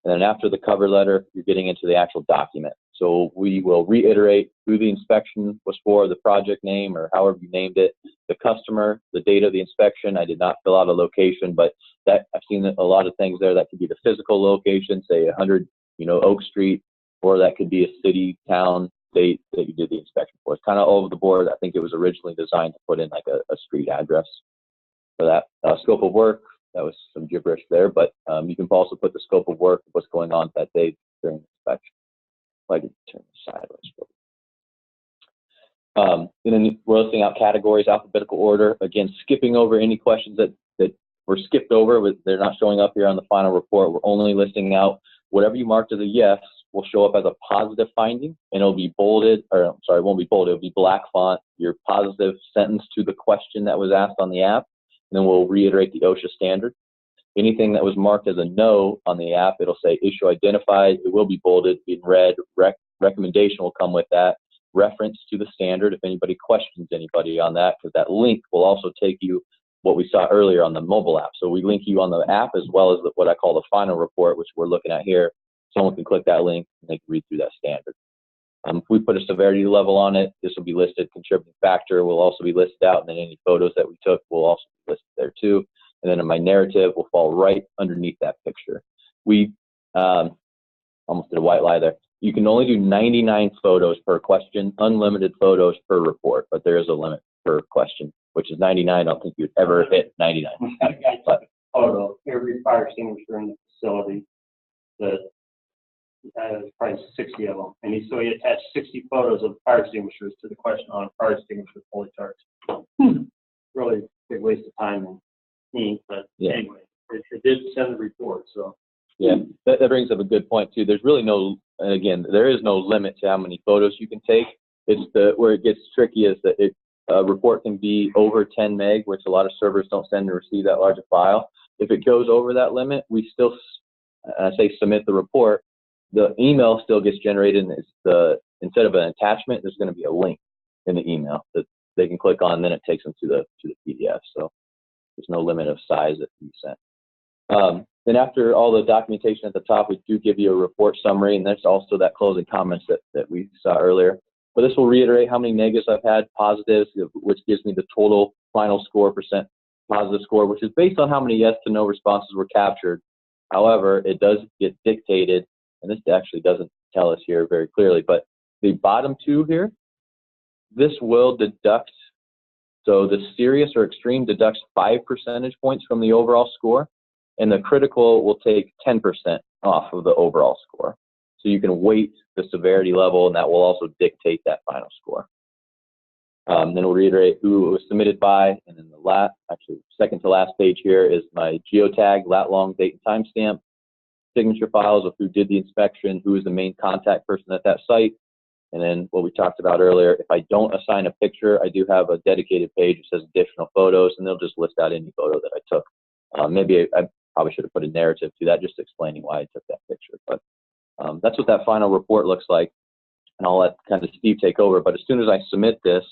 And then after the cover letter, you're getting into the actual document. So we will reiterate who the inspection was for, the project name, or however you named it, the customer, the date of the inspection. I did not fill out a location, but that I've seen a lot of things there. That could be the physical location, say 100, Oak Street, or that could be a city, town, state that you did the inspection for. It's kind of all over the board. I think it was originally designed to put in like a street address for that. Scope of work, that was some gibberish there, but you can also put the scope of work, what's going on that day during the inspection. I can turn this sideways. And then we're listing out categories, alphabetical order. Again, skipping over any questions that were skipped over, they're not showing up here on the final report. We're only listing out whatever you marked as a yes, will show up as a positive finding, and it'll be bolded, or I'm sorry, it won't be bolded, it'll be black font, your positive sentence to the question that was asked on the app, and then we'll reiterate the OSHA standard. Anything that was marked as a no on the app, it'll say issue identified, it will be bolded, in red, recommendation will come with that, reference to the standard if anybody questions anybody on that, because that link will also take you what we saw earlier on the mobile app. So we link you on the app as well as what I call the final report, which we're looking at here. Someone can click that link and they can read through that standard. If we put a severity level on it, this will be listed. Contributing factor will also be listed out, and then any photos that we took will also be listed there too. And then in my narrative will fall right underneath that picture. We almost did a white lie there. You can only do 99 photos per question, unlimited photos per report, but there is a limit per question, which is 99. I don't think you'd ever hit 99. But, Photo, every fire extinguisher in the facility, probably 60 of them. And so he attached 60 photos of fire extinguishers to the question on fire extinguisher fully charged. Really big waste of time and ink, but yeah. Anyway, it did send the report, so. Yeah, that brings up a good point too. There's really no, again, there is no limit to how many photos you can take. It's where it gets tricky is that a report can be over 10 meg, which a lot of servers don't send and receive that large a file. If it goes over that limit, we still, I say submit the report. The email still gets generated, and instead of an attachment, there's going to be a link in the email that they can click on, and then it takes them to the PDF. So there's no limit of size that can be sent. Then after all the documentation at the top, we do give you a report summary, and there's also that closing comments that we saw earlier. But this will reiterate how many negatives I've had, positives, which gives me the total final score, percent positive score, which is based on how many yes to no responses were captured. However, it does get dictated, and this actually doesn't tell us here very clearly, but the bottom two here, this will deduct, so the serious or extreme deducts 5 percentage points from the overall score, and the critical will take 10% off of the overall score. So you can weight the severity level, and that will also dictate that final score. Then we'll reiterate who it was submitted by, and then actually second to last page here is my geotag, lat long, date and timestamp, signature files of who did the inspection, who is the main contact person at that site, and then what we talked about earlier, if I don't assign a picture, I do have a dedicated page that says additional photos, and they'll just list out any photo that I took. Maybe I probably should have put a narrative to that, just explaining why I took that picture. But that's what that final report looks like, and I'll let kind of Steve take over. But as soon as I submit this,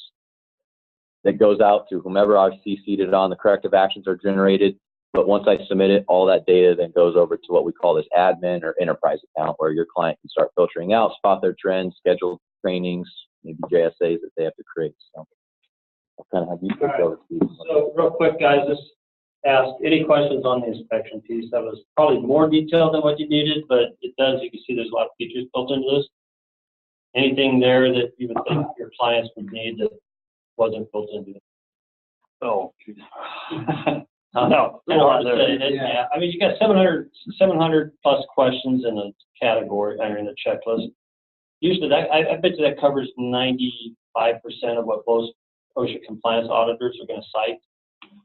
it goes out to whomever I've CC'd it on. The corrective actions are generated, but once I submit it, all that data then goes over to what we call this admin or enterprise account, where your client can start filtering out, spot their trends, schedule trainings, maybe JSAs that they have to create. So I'll kind of have you take over, Steve. So real quick, guys, just ask any questions on the inspection piece. That was probably more detailed than what you needed, but it does, you can see there's a lot of features built into this. Anything there that you would think your clients would need that wasn't built into it? Oh, No, hard to say. Yeah. I mean, you got 700 plus questions in a category, or in a checklist. Usually I bet you that covers 95% of what most OSHA compliance auditors are going to cite.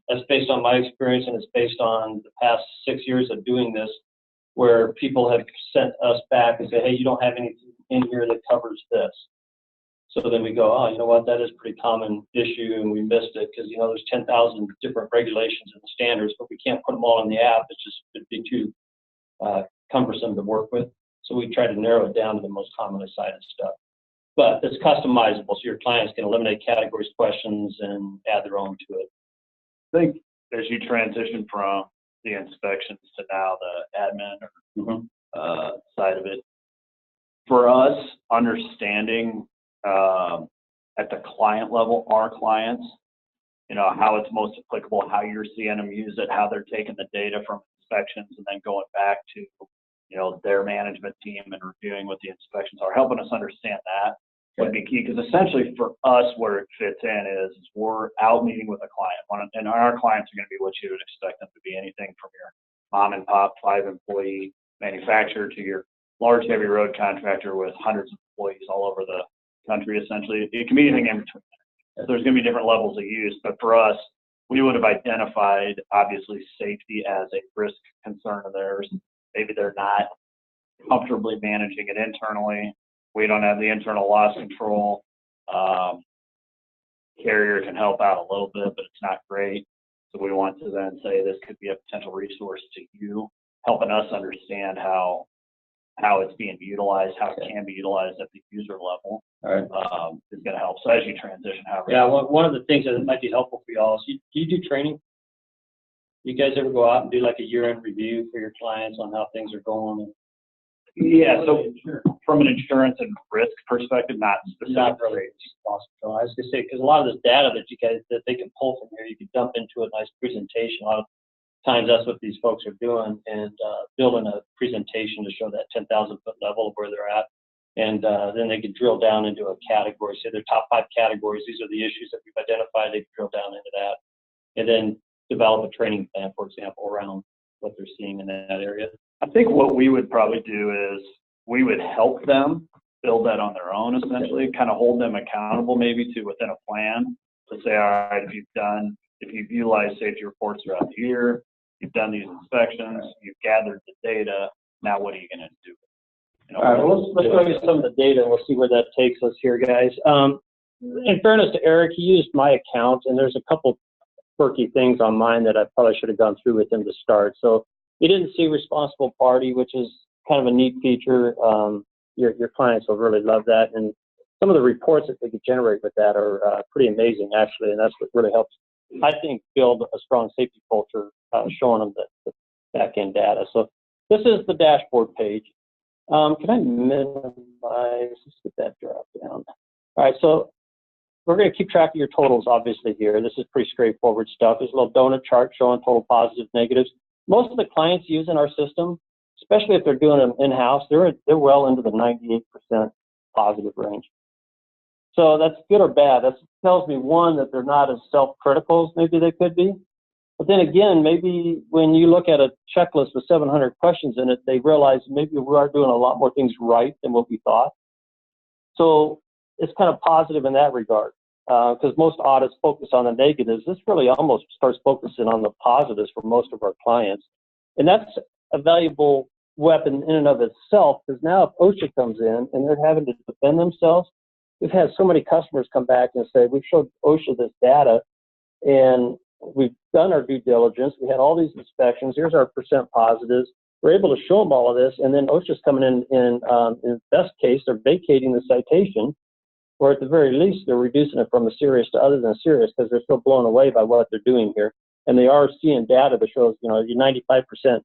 That's based on my experience, and it's based on the past 6 years of doing this, where people have sent us back and say, hey, you don't have anything in here that covers this. So then we go, oh, you know what, that is a pretty common issue, and we missed it because, you know, there's 10,000 different regulations and standards, but we can't put them all in the app. It'd be too cumbersome to work with. So we try to narrow it down to the most commonly cited stuff. But it's customizable, so your clients can eliminate categories, questions, and add their own to it. I think as you transition from the inspections to now the admin side of it, for us, understanding at the client level, our clients, you know, how it's most applicable, how you're seeing them use it, how they're taking the data from inspections and then going back to, you know, their management team and reviewing what the inspections are, helping us understand that would be key. Because essentially for us, where it fits in is we're out meeting with a client, and our clients are going to be what you would expect them to be, anything from your mom and pop 5-employee manufacturer to your large heavy road contractor with hundreds of employees all over the country. Essentially, it can be anything in between. There's going to be different levels of use, but for us, we would have identified obviously safety as a risk concern of theirs. Maybe they're not comfortably managing it internally. We don't have the internal loss control. Carrier can help out a little bit, but it's not great. So we want to then say this could be a potential resource to you, helping us understand how it's being utilized, how it can be utilized at the user level. All right. Is going to help. So as you transition, however. Yeah, one of the things that might be helpful for y'all is do you do training? You guys ever go out and do like a year-end review for your clients on how things are going? Yeah. So from an insurance and risk perspective, not specific. Not really. So I was gonna say, because a lot of this data that they can pull from here, you can dump into a nice presentation. A lot of times that's what these folks are doing, and building a presentation to show that 10,000 foot level of where they're at. And then they can drill down into a category, say their top 5 categories. These are the issues that we've identified. They can drill down into that, and then develop a training plan, for example, around what they're seeing in that area. I think what we would probably do is we would help them build that on their own, essentially, kind of hold them accountable maybe to within a plan to say, all right, if you've utilized safety reports throughout the year, you've done these inspections, you've gathered the data, now what are you going to do? You know, All right, well, let's go to some of the data, and we'll see where that takes us here, guys. In fairness to Eric, he used my account, and there's a couple quirky things on mine that I probably should have gone through with him to start. So he didn't see responsible party, which is kind of a neat feature. Your clients will really love that, and some of the reports that they could generate with that are pretty amazing, actually, and that's what really helps, I think, build a strong safety culture, showing them the back-end data. So this is the dashboard page. Can I minimize? Let's get that drop down. All right, so we're going to keep track of your totals, obviously, here. This is pretty straightforward stuff. There's a little donut chart showing total positives, negatives. Most of the clients using our system, especially if they're doing them in-house, they're well into the 98% positive range. So that's good or bad. That tells me, one, that they're not as self-critical as maybe they could be. But then again, maybe when you look at a checklist with 700 questions in it, they realize maybe we are doing a lot more things right than what we thought. So it's kind of positive in that regard, because most audits focus on the negatives. This really almost starts focusing on the positives for most of our clients. And that's a valuable weapon in and of itself, because now if OSHA comes in and they're having to defend themselves, we've had so many customers come back and say, we've showed OSHA this data, and we've done our due diligence. We had all these inspections. Here's our percent positives. We're able to show them all of this, and then OSHA's coming in best case, they're vacating the citation, or at the very least, they're reducing it from a serious to other than serious, because they're still blown away by what they're doing here. And they are seeing data that shows, you know, you're 95%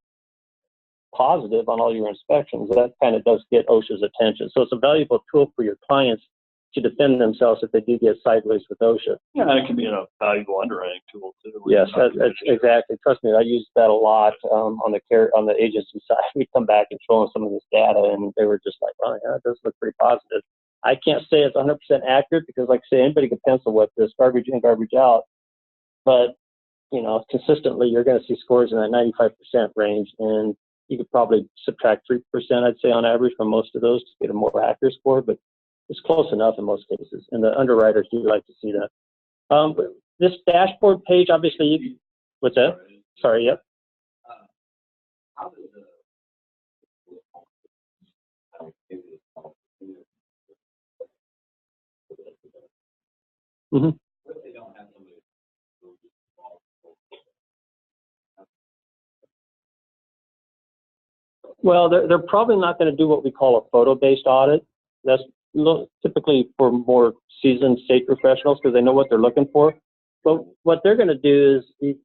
positive on all your inspections. That kind of does get OSHA's attention. So it's a valuable tool for your clients to defend themselves if they do get sideways with OSHA. Yeah, and it can be a valuable underwriting tool too. Yes, that's exactly. Trust me, I use that a lot on the agency side. We come back and show them some of this data, and they were just like, "Oh, yeah, it does look pretty positive." I can't say it's 100% accurate because, like I say, anybody can pencil whip this, garbage in, garbage out. But you know, consistently, you're going to see scores in that 95% range, and you could probably subtract 3%, I'd say, on average from most of those to get a more accurate score. But it's close enough in most cases, and the underwriters do like to see that. But this dashboard page, obviously, what's that? Sorry, yep. How does Mm-hmm. what if they don't have somebody who's Well, they're probably not going to do what we call a photo-based audit. That's typically for more seasoned state professionals because they know what they're looking for. But what they're going to do is,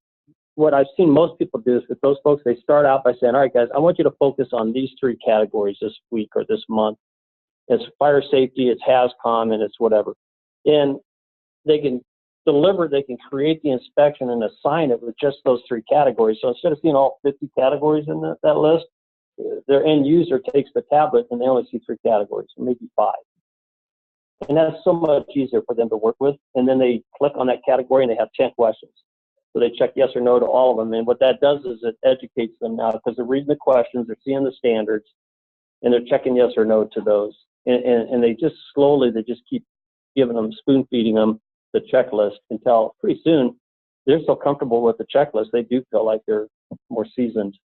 what I've seen most people do is with those folks, they start out by saying, all right, guys, I want you to focus on these 3 categories this week or this month. It's fire safety, it's HAZCOM, and it's whatever. And they can create the inspection and assign it with just those 3 categories. So instead of seeing all 50 categories in that list, their end user takes the tablet and they only see 3 categories, maybe 5. And that's so much easier for them to work with. And then they click on that category and they have 10 questions. So they check yes or no to all of them. And what that does is it educates them now because they're reading the questions, they're seeing the standards, and they're checking yes or no to those. And they just slowly, they just keep giving them, spoon feeding them the checklist until pretty soon they're so comfortable with the checklist, they do feel like they're more seasoned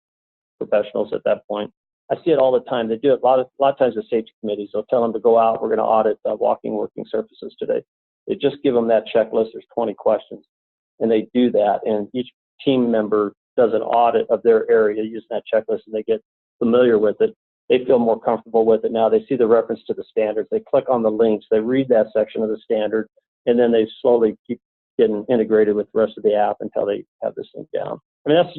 professionals at that point. I see it all the time. They do it a lot of times with safety committees. They'll tell them to go out. We're going to audit walking, working surfaces today. They just give them that checklist. There's 20 questions, and they do that. And each team member does an audit of their area using that checklist, and they get familiar with it. They feel more comfortable with it now. They see the reference to the standards. They click on the links. They read that section of the standard, and then they slowly keep getting integrated with the rest of the app until they have this thing down. I mean, that's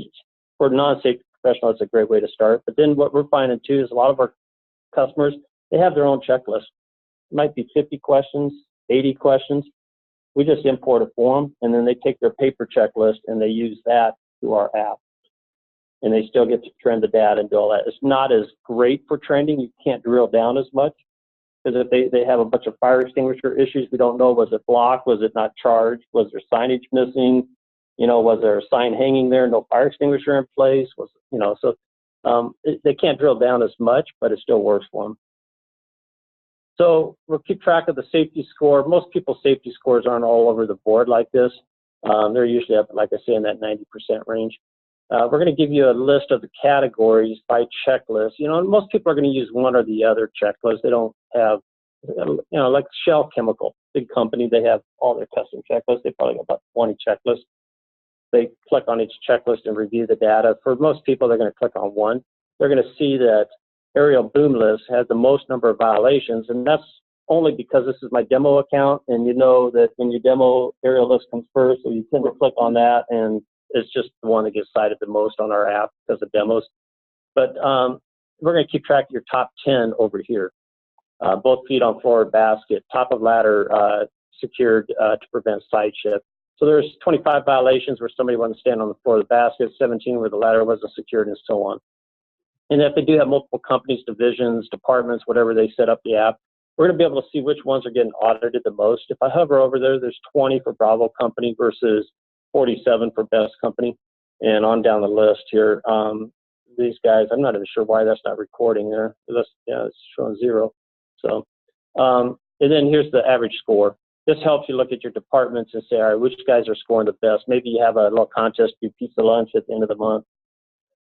for a non-safety professional, it's a great way to start. But then what we're finding too is a lot of our customers, they have their own checklist. It might be 50 questions, 80 questions. We just import a form, and then they take their paper checklist and they use that through our app. And they still get to trend the data and do all that. It's not as great for trending. You can't drill down as much because if they have a bunch of fire extinguisher issues, we don't know, was it blocked? Was it not charged? Was there signage missing? Was there a sign hanging there, no fire extinguisher in place? They can't drill down as much, but it still works for them. So we'll keep track of the safety score. Most people's safety scores aren't all over the board like this. They're usually up, like I say, in that 90% range. We're going to give you a list of the categories by checklist. Most people are going to use one or the other checklist. They don't have, like Shell Chemical, big company, they have all their custom checklists. They probably got about 20 checklists. They click on each checklist and review the data. For most people, they're going to click on one. They're going to see that Aerial Boom List has the most number of violations, and that's only because this is my demo account, and you know that when you demo, Aerial List comes first, so you tend to click on that, and it's just the one that gets cited the most on our app because of demos. But we're going to keep track of your top 10 over here. Both feet on floor basket, top of ladder secured to prevent side shift. So there's 25 violations where somebody wasn't standing on the floor of the basket, 17 where the ladder wasn't secured, and so on. And if they do have multiple companies, divisions, departments, whatever they set up the app, we're going to be able to see which ones are getting audited the most. If I hover over there, there's 20 for Bravo Company versus 47 for Best Company, and on down the list here. These guys, I'm not even sure why that's not recording there. It's showing 0. So, and then here's the average score. This helps you look at your departments and say, all right, which guys are scoring the best? Maybe you have a little contest, do pizza lunch at the end of the month.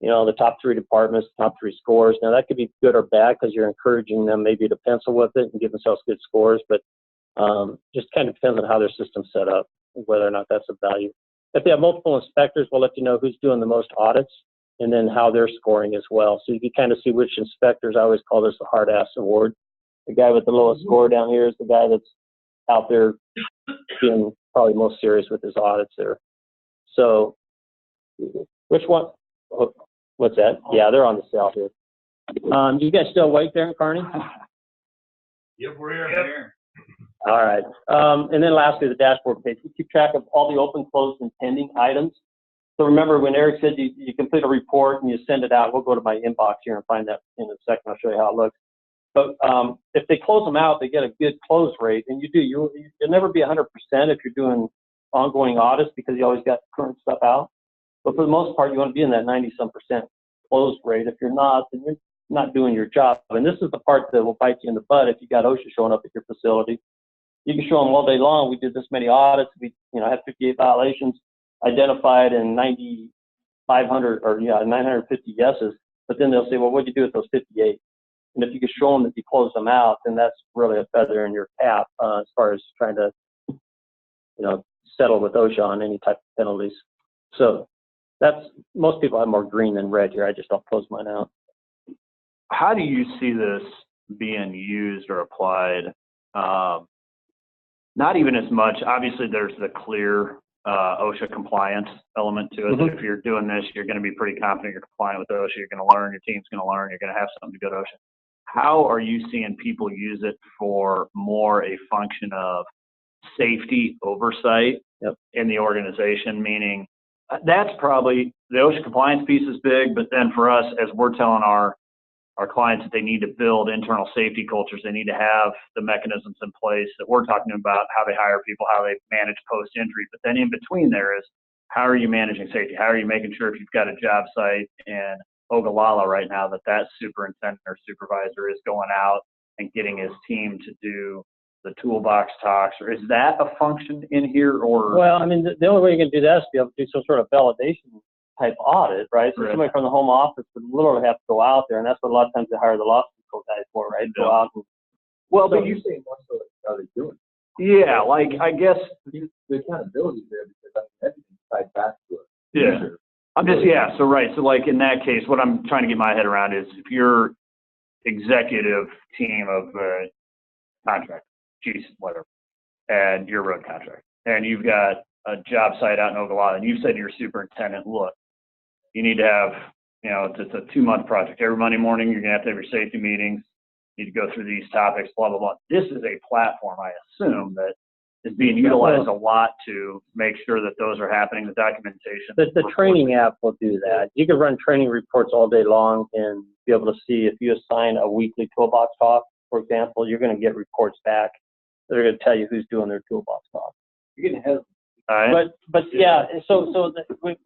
The top 3 departments, top 3 scores. Now that could be good or bad because you're encouraging them maybe to pencil with it and give themselves good scores, but just kind of depends on how their system's set up, whether or not that's of value. If they have multiple inspectors, we'll let you know who's doing the most audits and then how they're scoring as well. So you can kind of see which inspectors. I always call this the hard ass award. The guy with the lowest score down here is the guy that's out there being probably most serious with his audits there. So which one? Oh, what's that? Yeah, they're on the sale here. You guys still awake there in Kearney? Yep, we're here. All right. And then lastly, the dashboard page. We keep track of all the open, closed, and pending items. So remember when Eric said you complete a report and you send it out, we'll go to my inbox here and find that in a second. I'll show you how it looks. But if they close them out, they get a good close rate. And you'll never be 100% if you're doing ongoing audits because you always got current stuff out. But for the most part, you want to be in that 90-some% close rate. If you're not, then you're not doing your job. And this is the part that will bite you in the butt if you got OSHA showing up at your facility. You can show them all day long. We did this many audits. We, had 58 violations identified and 9,500 or 950 yeses. But then they'll say, well, what'd you do with those 58? And if you can show them that you close them out, then that's really a feather in your cap as far as trying to, settle with OSHA on any type of penalties. So most people have more green than red here. I just don't close mine out. How do you see this being used or applied? Not even as much. Obviously, there's the clear OSHA compliance element to it. Mm-hmm. If you're doing this, you're going to be pretty confident you're compliant with OSHA. You're going to learn. Your team's going to learn. You're going to have something to go to OSHA. How are you seeing people use it for more a function of safety oversight in the organization? Meaning, that's probably the OSHA compliance piece is big, but then for us, as we're telling our clients that they need to build internal safety cultures, they need to have the mechanisms in place that we're talking about, how they hire people, how they manage post-injury. But then in between there is, how are you managing safety? How are you making sure if you've got a job site in Ogallala right now that superintendent or supervisor is going out and getting his team to do the toolbox talks? Or is that a function in here? Or well, I mean, the only way you can do that is to be able to do some sort of validation type audit, right? So Right. somebody from the home office would literally have to go out there, and that's what a lot of times they hire the loss control guys for, right? Go out and, Well, So but you say most of it, how they doing? yeah, like, I guess, The accountability there, because I mean, everything's tied back to it. yeah. I'm just, yeah, so right, so like in that case, what I'm trying to get my head around is if your executive team of contract, chiefs, whatever, and your road contract, and you've got a job site out in Ogallala, and you've said to your superintendent, look, you need to have, you know, it's a 2-month project. Every Monday morning, you're gonna have your safety meetings, you need to go through these topics, blah, blah, blah. This is a platform, I assume, that is being utilized a lot to make sure that those are happening, the documentation. the training app will do that. You can run training reports all day long and be able to see if you assign a weekly toolbox talk, for example, you're gonna get reports back. They're gonna tell you who's doing their toolbox talk. You're getting ahead of All right, But yeah,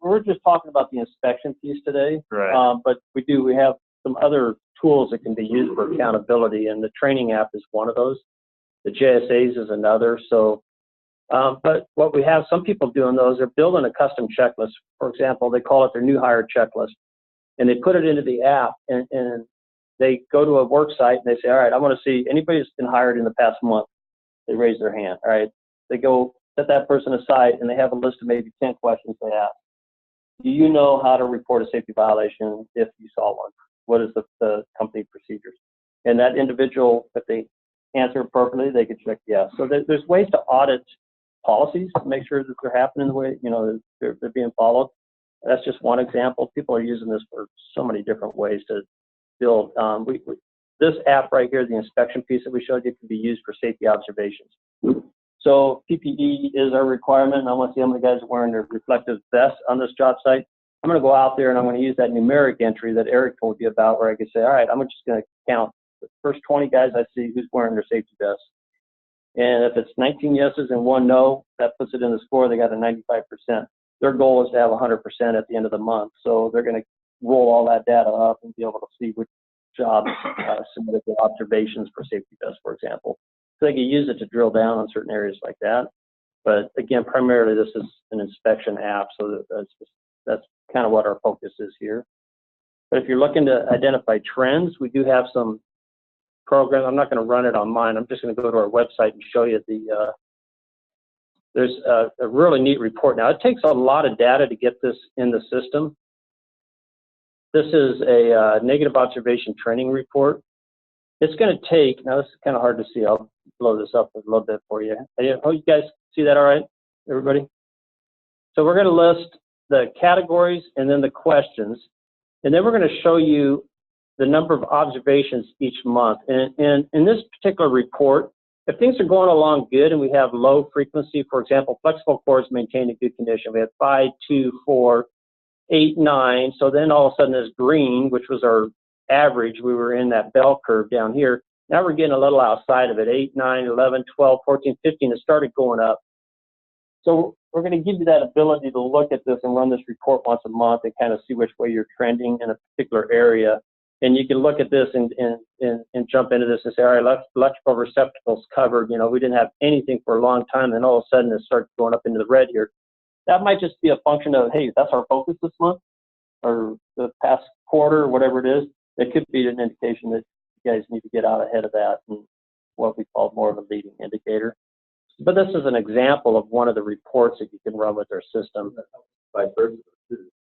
we're just talking about the inspection piece today. right, But we have some other tools that can be used for accountability, and the training app is one of those. The JSAs is another. So, but what we have some people doing those, they're building a custom checklist. For example, they call it their new hire checklist, and they put it into the app, and they go to a work site and they say, all right, I want to see anybody that's been hired in the past month. They raise their hand. All right, they go set that person aside, and they have a list of maybe 10 questions they ask. Do you know how to report a safety violation if you saw one? What is the company procedures? And that individual, if they answer appropriately, they can check yes. So there's ways to audit policies to make sure that they're happening the way, you know, they're being followed. That's just one example. People are using this for so many different ways to build. This app right here, the inspection piece that we showed you, can be used for safety observations. So PPE is our requirement, and I want to see how many guys are wearing their reflective vests on this job site. I'm going to go out there and I'm going to use that numeric entry that Eric told you about, where I could say, all right, I'm just going to count the first 20 guys I see who's wearing their safety vests. And if it's 19 yeses and 1 no, that puts it in the score. They got a 95%. Their goal is to have 100% at the end of the month. So they're going to roll all that data up and be able to see which jobs submitted the observations for safety vests, for example. So they can use it to drill down on certain areas like that. But again, primarily this is an inspection app, so that's kind of what our focus is here. But if you're looking to identify trends, we do have some programs. I'm not going to run it on mine. I'm just going to go to our website and show you there's a really neat report. Now, it takes a lot of data to get this in the system. This is a negative observation training report. It's going to take, now this is kind of hard to see. I'll blow this up a little bit for you. Oh, you guys see that all right, everybody? So we're going to list the categories and then the questions, and then we're going to show you the number of observations each month. And in this particular report, if things are going along good and we have low frequency, for example, flexible cores maintained in good condition. We had 5, 2, 4, 8, 9. So then all of a sudden there's green, which was our average. We were in that bell curve down here. Now we're getting a little outside of it. 8, 9, 11, 12, 14, 15. It started going up. So we're going to give you that ability to look at this and run this report once a month and kind of see which way you're trending in a particular area. And you can look at this and jump into this and say, all right, electrical receptacles covered. You know, we didn't have anything for a long time, and all of a sudden it starts going up into the red here. That might just be a function of, hey, that's our focus this month or the past quarter or whatever it is. It could be an indication that you guys need to get out ahead of that and what we call more of a leading indicator. But this is an example of one of the reports that you can run with our system. by person,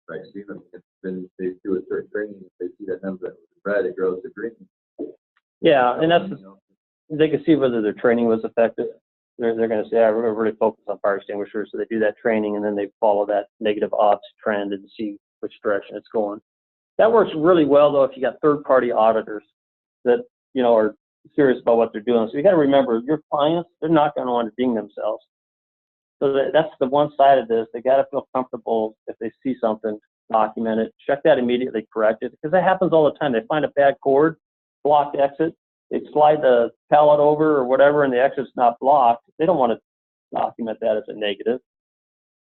right? Stephen, when they do a certain training, if they see that number that was red, it grows to green. Yeah, and that's, they can see whether their training was effective. They're going to say, we're going to really focus on fire extinguishers. So they do that training, and then they follow that negative odds trend and see which direction it's going. That works really well, though, if you got third-party auditors that, you know, are serious about what they're doing. So you got to remember, your clients, they're not going to want to ding themselves. So that's the one side of this. They got to feel comfortable if they see something, document it, check that immediately, correct it, because that happens all the time. They find a bad cord, blocked exit, they slide the pallet over or whatever, and the exit's not blocked. They don't want to document that as a negative.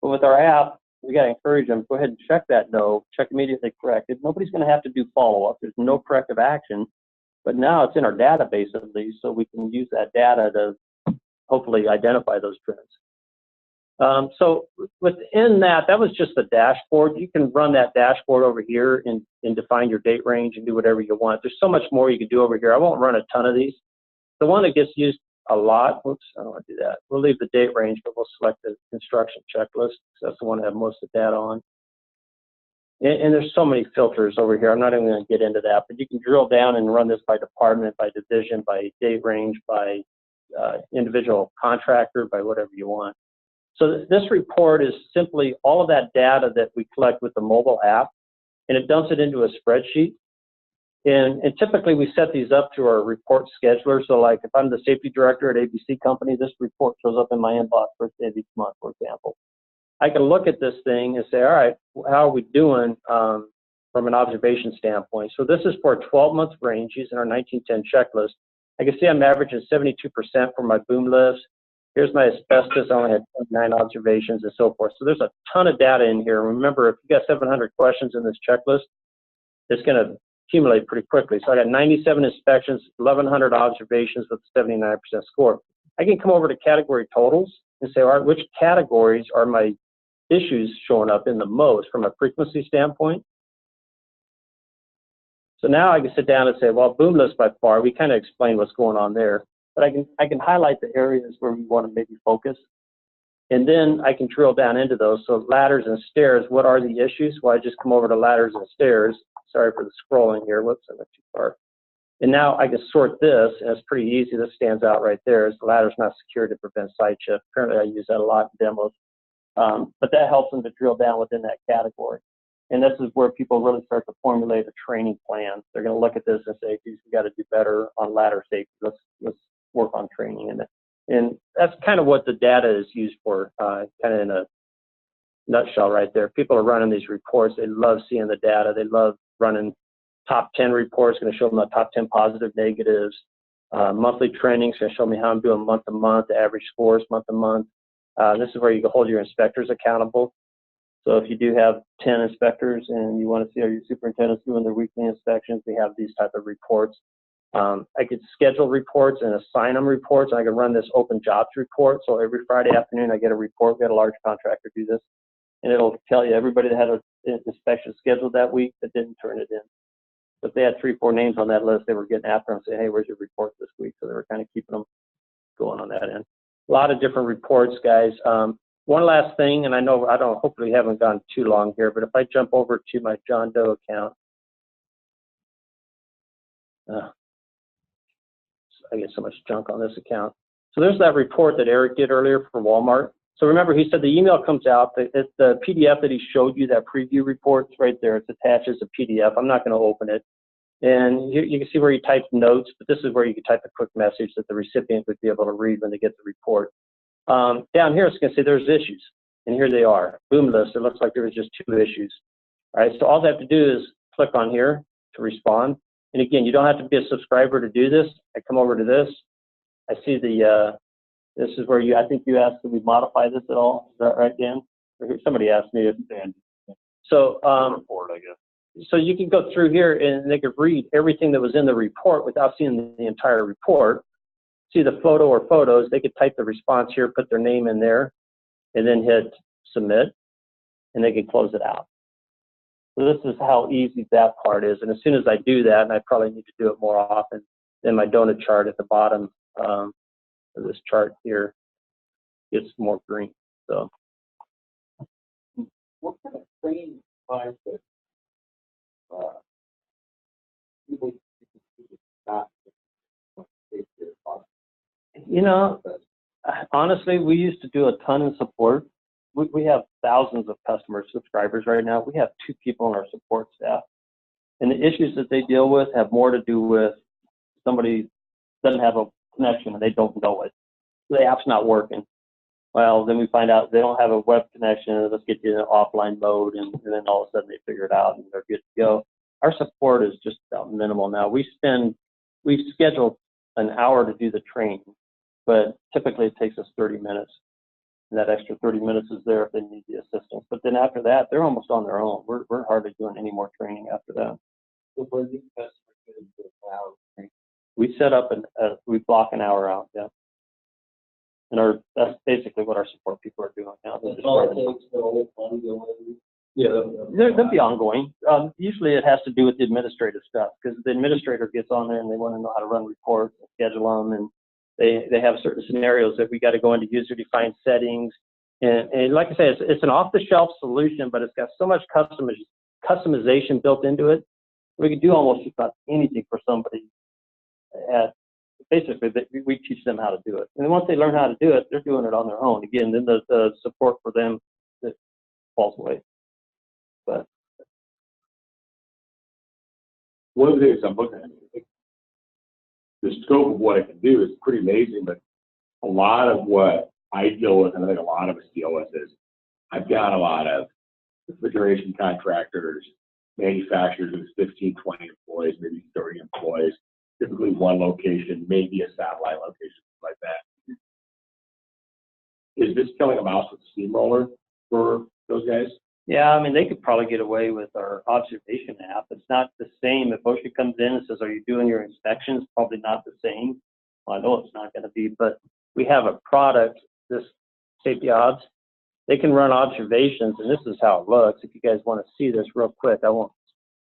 But with our app, we got to encourage them, go ahead and check that no, check immediately, correct it. Nobody's going to have to do follow-up. There's no corrective action. But now it's in our database at least, so we can use that data to hopefully identify those trends. So within that, that was just the dashboard. You can run that dashboard over here and define your date range and do whatever you want. There's so much more you can do over here. I won't run a ton of these. The one that gets used a lot, whoops, I don't want to do that. We'll leave the date range, but we'll select the construction checklist because that's the one that has most of the data on. And there's so many filters over here. I'm not even going to get into that, but you can drill down and run this by department, by division, by date range, by individual contractor, by whatever you want. So this report is simply all of that data that we collect with the mobile app, and it dumps it into a spreadsheet. And typically we set these up through our report scheduler. So like if I'm the safety director at ABC Company, this report shows up in my inbox first day of each month, for example. I can look at this thing and say, all right, how are we doing from an observation standpoint? So this is for a 12-month range using our 1910 checklist. I can see I'm averaging 72% for my boom lifts. Here's my asbestos. I only had 29 observations and so forth. So there's a ton of data in here. Remember, if you got 700 questions in this checklist, it's going to accumulate pretty quickly. So I got 97 inspections, 1,100 observations with a 79% score. I can come over to category totals and say, all right, which categories are my issues showing up in the most from a frequency standpoint? So now I can sit down and say, well, boom lifts by far, we kind of explain what's going on there. But I can highlight the areas where we want to maybe focus. And then I can drill down into those. So ladders and stairs, what are the issues? Well, I just come over to ladders and stairs. Sorry for the scrolling here. Whoops, I went too far. And now I can sort this, and it's pretty easy. This stands out right there. The ladder's not secured to prevent side shift. Apparently I use that a lot in demos. But that helps them to drill down within that category. And this is where people really start to formulate a training plan. They're going to look at this and say, geez, we got to do better on ladder safety. Let's work on training. And that's kind of what the data is used for, kind of in a nutshell right there. People are running these reports. They love seeing the data. They love running top 10 reports, going to show them the top 10 positive, negatives. Monthly training is going to show me how I'm doing month to month, average scores month to month. This is where you can hold your inspectors accountable. So if you do have 10 inspectors and you want to see how your superintendent's doing their weekly inspections, we have these type of reports. I could schedule reports and assign them reports. I can run this open jobs report. So every Friday afternoon, I get a report. We had a large contractor do this, and it'll tell you everybody that had an inspection scheduled that week that didn't turn it in. So if they had 3 or 4 names on that list, they were getting after them, saying, hey, where's your report this week? So they were kind of keeping them going on that end. A lot of different reports, guys. One last thing, and I know hopefully haven't gone too long here, but if I jump over to my John Doe account, I get so much junk on this account. So there's that report that Eric did earlier for Walmart. So remember, he said the email comes out, the PDF that he showed you, that preview report's right there. It's attached as a PDF. I'm not going to open it. And you can see where he typed notes, but this is where you can type a quick message that the recipient would be able to read when they get the report. Down here, it's going to say there's issues, and here they are. Boom list, it looks like there was just 2 issues. All right, so all they have to do is click on here to respond. And again, you don't have to be a subscriber to do this. I come over to this. I see this is where I think you asked, did we modify this at all? Is that right, Dan? Or somebody asked me. So, report, I guess. So you can go through here and they could read everything that was in the report without seeing the entire report. See the photo or photos, they could type the response here, put their name in there, and then hit submit, and they can close it out. So this is how easy that part is. And as soon as I do that, and I probably need to do it more often, then my donut chart at the bottom of this chart here gets more green. So What kind of training time that people not take their cost? You know, honestly, we used to do a ton of support. We have thousands of customer subscribers right now. We have 2 people on our support staff. And the issues that they deal with have more to do with somebody doesn't have a connection and they don't know it. The app's not working. Well, then we find out they don't have a web connection. Let's get you in an offline mode. And then all of a sudden they figure it out and they're good to go. Our support is just about minimal now. We've scheduled an hour to do the training, but typically it takes us 30 minutes. And that extra 30 minutes is there if they need the assistance. But then after that, they're almost on their own. We're hardly doing any more training after that. So for these customers getting to the cloud, We set up we block an hour out, yeah. And that's basically what our support people are doing now. They're just running. Yeah. They'll be ongoing. Usually it has to do with the administrative stuff because the administrator gets on there and they want to know how to run reports and schedule them, and they have certain scenarios that we got to go into user-defined settings. And like I say, it's an off-the-shelf solution, but it's got so much customization built into it. We can do almost about anything for somebody. Basically, we teach them how to do it. And then once they learn how to do it, they're doing it on their own. Again, then the support for them that falls away. But One of the things I'm looking at, the scope of what it can do is pretty amazing, but a lot of what I deal with, and I think a lot of us deal with, is I've got a lot of refrigeration contractors, manufacturers with 15, 20 employees, maybe 30 employees, typically one location, maybe a satellite location, like that. Is this killing a mouse with a steamroller for those guys? yeah, I mean, they could probably get away with our observation app. It's not the same. If OSHA comes in and says, are you doing your inspections? Probably not the same. Well, I know it's not going to be, but we have a product, this Safety Obs. They can run observations, and this is how it looks. If you guys want to see this real quick, I won't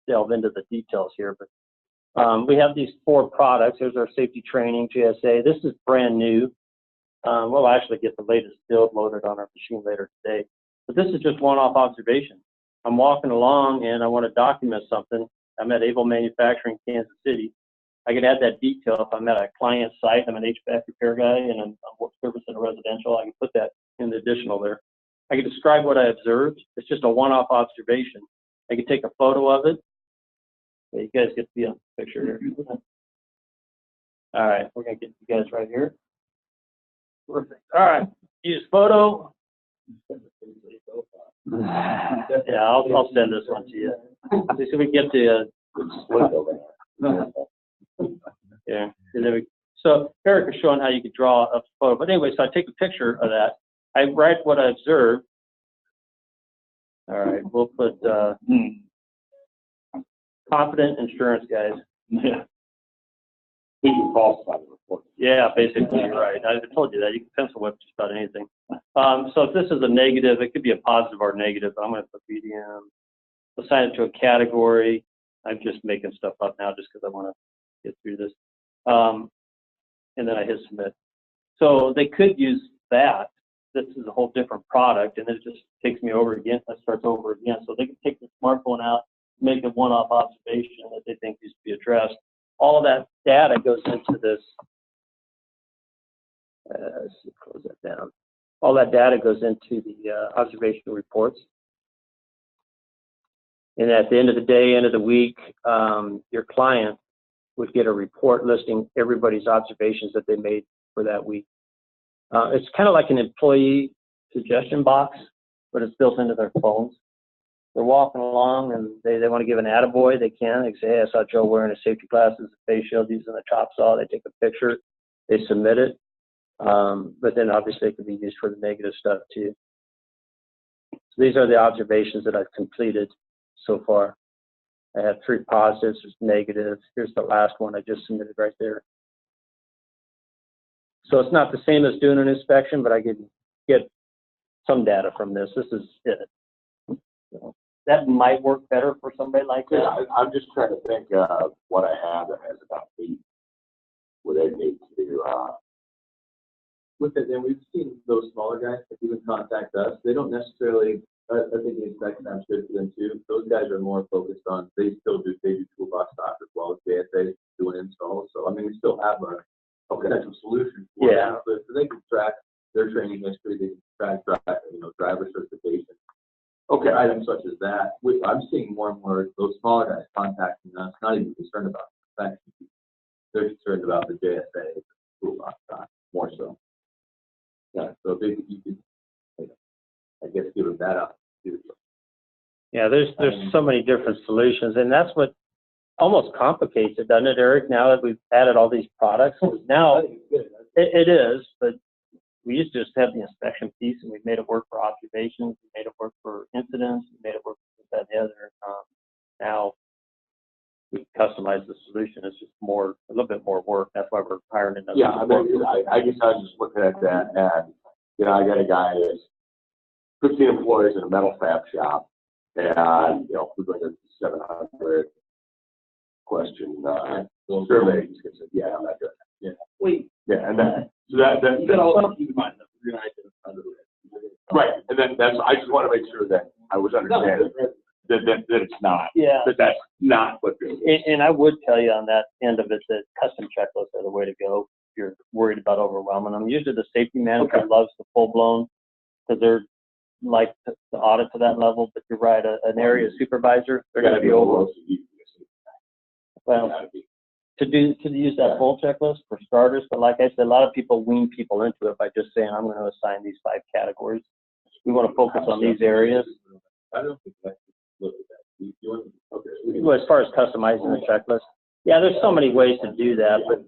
delve into the details here, but we have these 4 products. There's our safety training, GSA. This is brand new. We'll actually get the latest build loaded on our machine later today. But this is just one-off observation. I'm walking along and I want to document something. I'm at Able Manufacturing, Kansas City. I can add that detail if I'm at a client site. I'm an HVAC repair guy and I'm work service in a residential. I can put that in the additional there. I can describe what I observed. It's just a one-off observation. I can take a photo of it. Okay, you guys get the picture here. All right, we're gonna get you guys right here. Perfect. All right, use photo. Yeah, I'll send this one to you. So we get the yeah. And then so Eric is showing how you could draw a photo. But anyway, so I take a picture of that. I write what I observed. All right, we'll put confident insurance guys. Yeah. You can falsify the report. Yeah, basically, you're right. I told you that. You can pencil whip just about anything. So if this is a negative, it could be a positive or negative. I'm going to put BDM. Assign it to a category. I'm just making stuff up now just because I want to get through this. And then I hit submit. So they could use that. This is a whole different product, and it just takes me over again. That starts over again. So they can take the smartphone out, make a one-off observation that they think needs to be addressed. All of that data goes into this. Let's see, close that down. All that data goes into the observation reports. And at the end of the day, end of the week, your client would get a report listing everybody's observations that they made for that week. It's kind of like an employee suggestion box, but it's built into their phones. They're walking along and they want to give an attaboy, they can. They say, hey, I saw Joe wearing his safety glasses, a face shield, using the chop saw. They take a picture, they submit it. But then obviously it can be used for the negative stuff too. So these are the observations that I've completed so far. I have 3 positives, there's negatives. Here's the last one I just submitted right there. So it's not the same as doing an inspection, but I can get some data from this. This is it. So that might work better for somebody like that. Yeah, I'm just trying to think of what I have that has about 8 where they need to, With it, and we've seen those smaller guys that even contact us. They don't necessarily, I think the inspection app's good for them too. Those guys are more focused on, they do toolbox stock as well as JSA doing installs. So, I mean, we still have a potential solution for Yeah. them. So they can track their training history, they can track, driver certification. okay, Items such as that. I'm seeing more and more those smaller guys contacting us, not even concerned about the inspection. They're concerned about the JSA toolbox stock more so. Yeah, so maybe you could, I guess, give them that up. Yeah, there's so many different solutions, and that's what almost complicates it, doesn't it, Eric? Now that we've added all these products, now it is, but we used to just have the inspection piece, and we made it work for observations, we made it work for incidents, we made it work for that and the other. Now we customize the solution. It's just a little bit more work. That's why we're hiring another. Yeah, I mean, I guess I was just looking at that, and, I got a guy that's 15 employees in a metal fab shop, and, we're going to 700 question, survey. He's gonna say, yeah, I'm not doing that. Yeah. Wait. Yeah, and so that. You gotta also keep in mind that we're gonna identify the risk. Right, and then I just want to make sure that I was understanding that it's not. Yeah. That's not what this is. And I would tell you on that end of it that custom checklists are the way to go if you're worried about overwhelming them. Usually the safety manager loves the full blown because they're like to audit to that level. But you're right, an area supervisor, they're going to be over. Well, to use that full checklist for starters, but like I said, a lot of people wean people into it by just saying, I'm going to assign these 5 categories. We want to focus on these areas. I don't think I look at that. Okay. Well, as far as customizing the checklist, yeah, there's so many ways to do that, but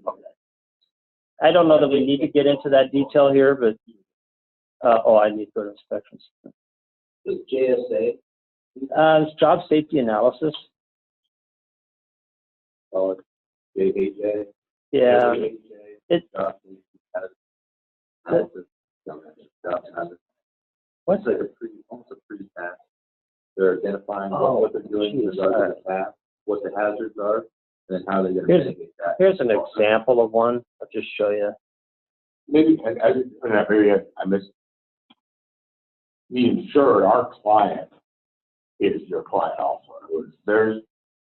I don't know that we need to get into that detail here, but, I need to go to inspections. JSA. It's job safety analysis. Oh, JHA. Yeah. What's like almost a pre-task? They're identifying what they're doing with regard to the task, what the hazards are, and then how they're going to mitigate that. Here's an example of one. I'll just show you. Maybe I missed. The insured, our client, is your client also. In other words,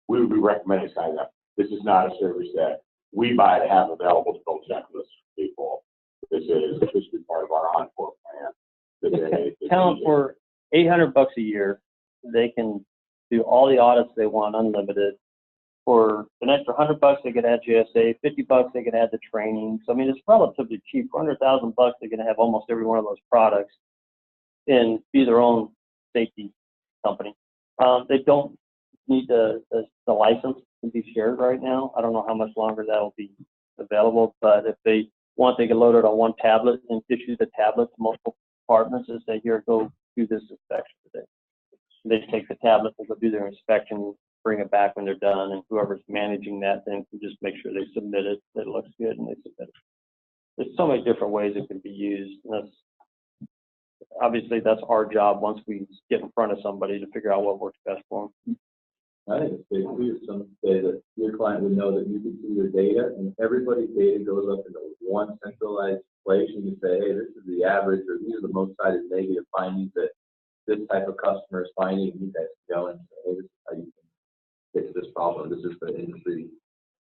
we would be recommending signing up. This is not a service that we buy to have available to build checklists for people. This is part of our Encore plan. Account for $800 a year. They can do all the audits they want, unlimited. For an extra $100, they could add GSA. $50, they could add the training. So I mean, it's relatively cheap. For $100,000, they're going to have almost every one of those products and be their own safety company. They don't need the license to be shared right now. I don't know how much longer that will be available, but if they want, they can load it on one tablet and issue the tablet to multiple departments and say, here, go do this inspection today. They take the tablet, they go do their inspection, bring it back when they're done, and whoever's managing that thing can just make sure they submit it, that it looks good, and they submit it. There's so many different ways it can be used. And obviously, that's our job once we get in front of somebody to figure out what works best for them. I think it's big too, some say that your client would know that you can see your data and everybody's data goes up into one centralized place and you say, hey, this is the average or these are the most cited negative findings that this type of customer is finding, and you guys go and say, hey, this is how you can fix this problem. This is the industry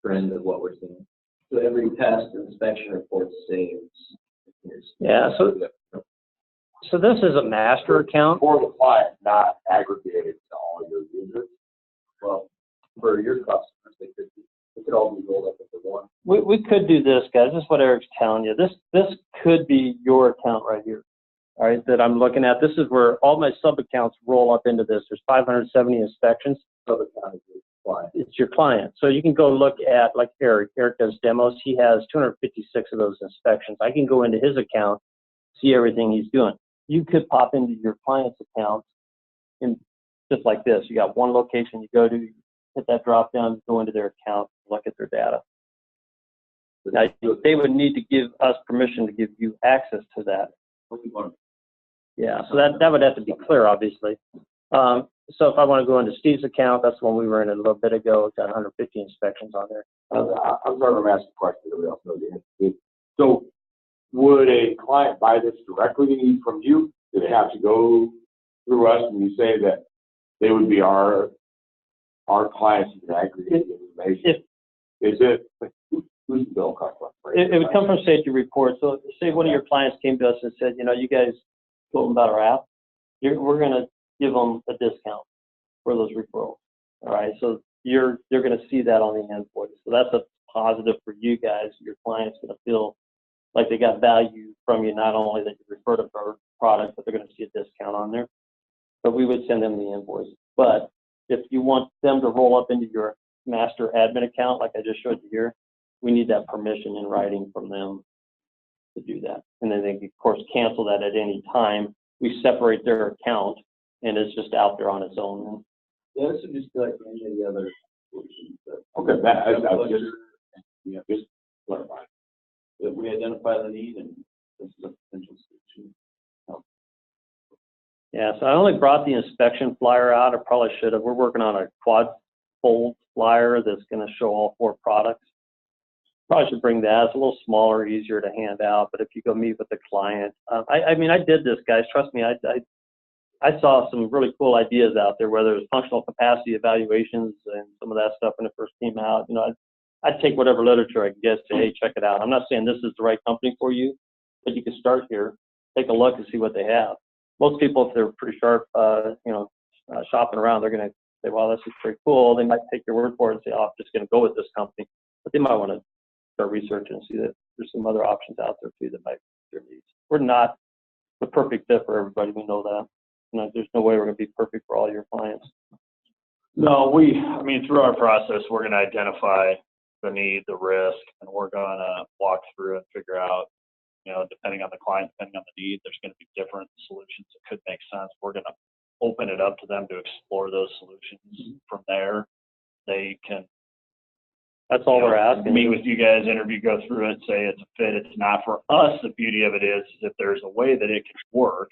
trend of what we're seeing. So every test and inspection report saves. Yeah, so this is a master account. For the client, not aggregated to all your users. Well, for your customers, they could all be rolled up into one. We could do this, guys. This is what Eric's telling you. This could be your account right here. All right, that I'm looking at. This is where all my sub accounts roll up into this. There's 570 inspections. Sub account is your client. It's your client. So you can go look at, like Eric. Eric does demos. He has 256 of those inspections. I can go into his account, see everything he's doing. You could pop into your client's account and just like this. You got one location you go to, hit that drop down, go into their account, look at their data. Now, they would need to give us permission to give you access to that. Yeah, so that would have to be clear, obviously. So if I want to go into Steve's account, that's the one we were in a little bit ago. It's got 150 inspections on there. I'm sorry, I'm asking a question. Nobody else knows the answer. So, would a client buy this directly from you? Do they have to go through us? And you say that they would be our clients who can aggregate the information. Is it who's the bill come from? It would come from safety reports. So say one of your clients came to us and said, you guys told them about our app. We're going to give them a discount for those referrals. All right. So you're going to see that on the invoice. So that's a positive for you guys. Your client's going to feel like they got value from you, not only that you refer to our product, but they're going to see a discount on there. But we would send them the invoice. But if you want them to roll up into your master admin account, like I just showed you here, we need that permission in writing from them to do that. And then they can, of course, cancel that at any time. We separate their account, and it's just out there on its own. Yeah, this would just be like any of the other solutions that. Okay, I was just, yeah, just clarify. That we identify the need and this is a potential solution. Yeah, so I only brought the inspection flyer out. I probably should have. We're working on a quad fold flyer that's going to show all 4 products. Probably should bring that. It's a little smaller, easier to hand out. But if you go meet with the client, I mean, I did this, guys. Trust me, I saw some really cool ideas out there, whether it's functional capacity evaluations and some of that stuff when it first came out. You know, I'd take whatever literature I can get, say, hey, check it out. I'm not saying this is the right company for you, but you can start here, take a look and see what they have. Most people, if they're pretty sharp, shopping around, they're going to say, well, this is pretty cool. They might take your word for it and say, oh, I'm just going to go with this company. But they might want to start researching and see that there's some other options out there too that might fit their needs. We're not the perfect fit for everybody. We know that. You know, there's no way we're going to be perfect for all your clients. No, I mean, through our process, we're going to identify the need, the risk, and we're going to walk through and figure out, you know, depending on the client, depending on the need, there's going to be different solutions that could make sense. We're going to open it up to them to explore those solutions. From there, they can. That's all we're asking. Meet with you guys, interview, go through it, say it's a fit, it's not. For us, the beauty of it is if there's a way that it can work,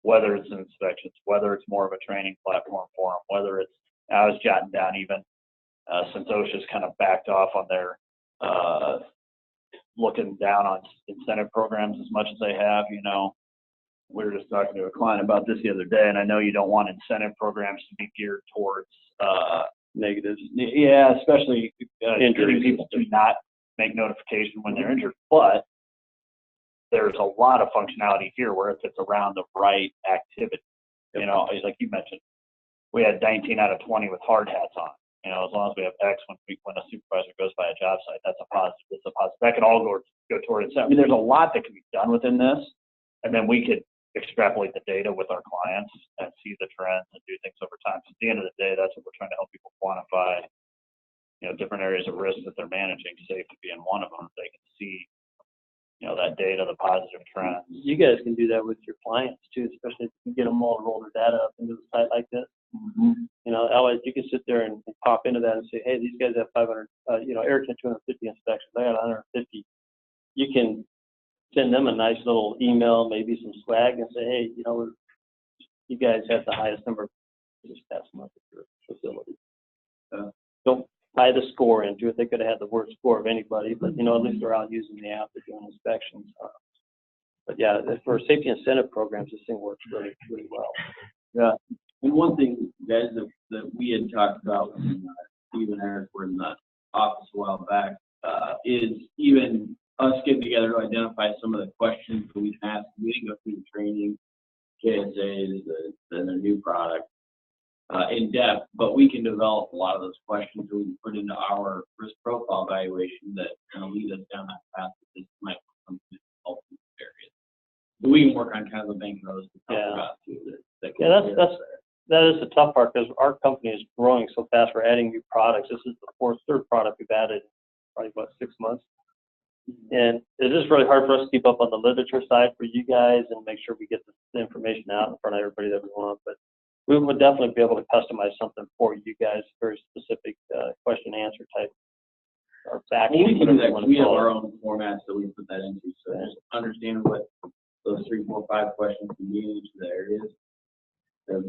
whether it's inspections, whether it's more of a training platform for them, whether it's, I was jotting down even since OSHA's kind of backed off on their looking down on incentive programs as much as they have, you know. We were just talking to a client about this the other day, and I know you don't want incentive programs to be geared towards negatives. Yeah, especially getting people to not make notification when they're injured. But there's a lot of functionality here where if it's around the right activity, you know, like you mentioned, we had 19 out of 20 with hard hats on. You know, as long as we have X when a supervisor goes by a job site, that's a positive. It's a positive. That can all go toward it. I mean, there's a lot that can be done within this, and then we could extrapolate the data with our clients and see the trends and do things over time. So at the end of the day, that's what we're trying to help people quantify, you know, different areas of risk that they're managing, safety being one of them. They can see, you know, that data, the positive trends. You guys can do that with your clients too, especially if you can get them all to roll their data up into a site like this. Mm-hmm. You know, otherwise you can sit there and pop into that and say, hey, these guys have 500, Airtent 250 inspections. I got 150. You can send them a nice little email, maybe some swag, and say, hey, you know, you guys have the highest number of this past month at your facility. Don't tie the score into it. They could have had the worst score of anybody, but, you know, at least they're out using the app, they're doing inspections. But yeah, for safety incentive programs, this thing works really, really well. Yeah. And one thing, guys, that we had talked about when Steve and Eric were in the office a while back, is even us getting together to identify some of the questions that we can ask. We didn't go through the training, KSAs, the new product in depth, but we can develop a lot of those questions that we can put into our risk profile evaluation that kind of lead us down that path that this might become help in this area. So we can work on kind of the bank rows to talk about too. That is the tough part because our company is growing so fast. We're adding new products. This is the third product we've added, probably about 6 months. And it is really hard for us to keep up on the literature side for you guys and make sure we get the information out in front of everybody that we want. But we would definitely be able to customize something for you guys, very specific question answer type. Or fact we can do that. We have our it. own formats that we put that into. So just understand what those 3, 4, 5 questions can be in each of the areas. They're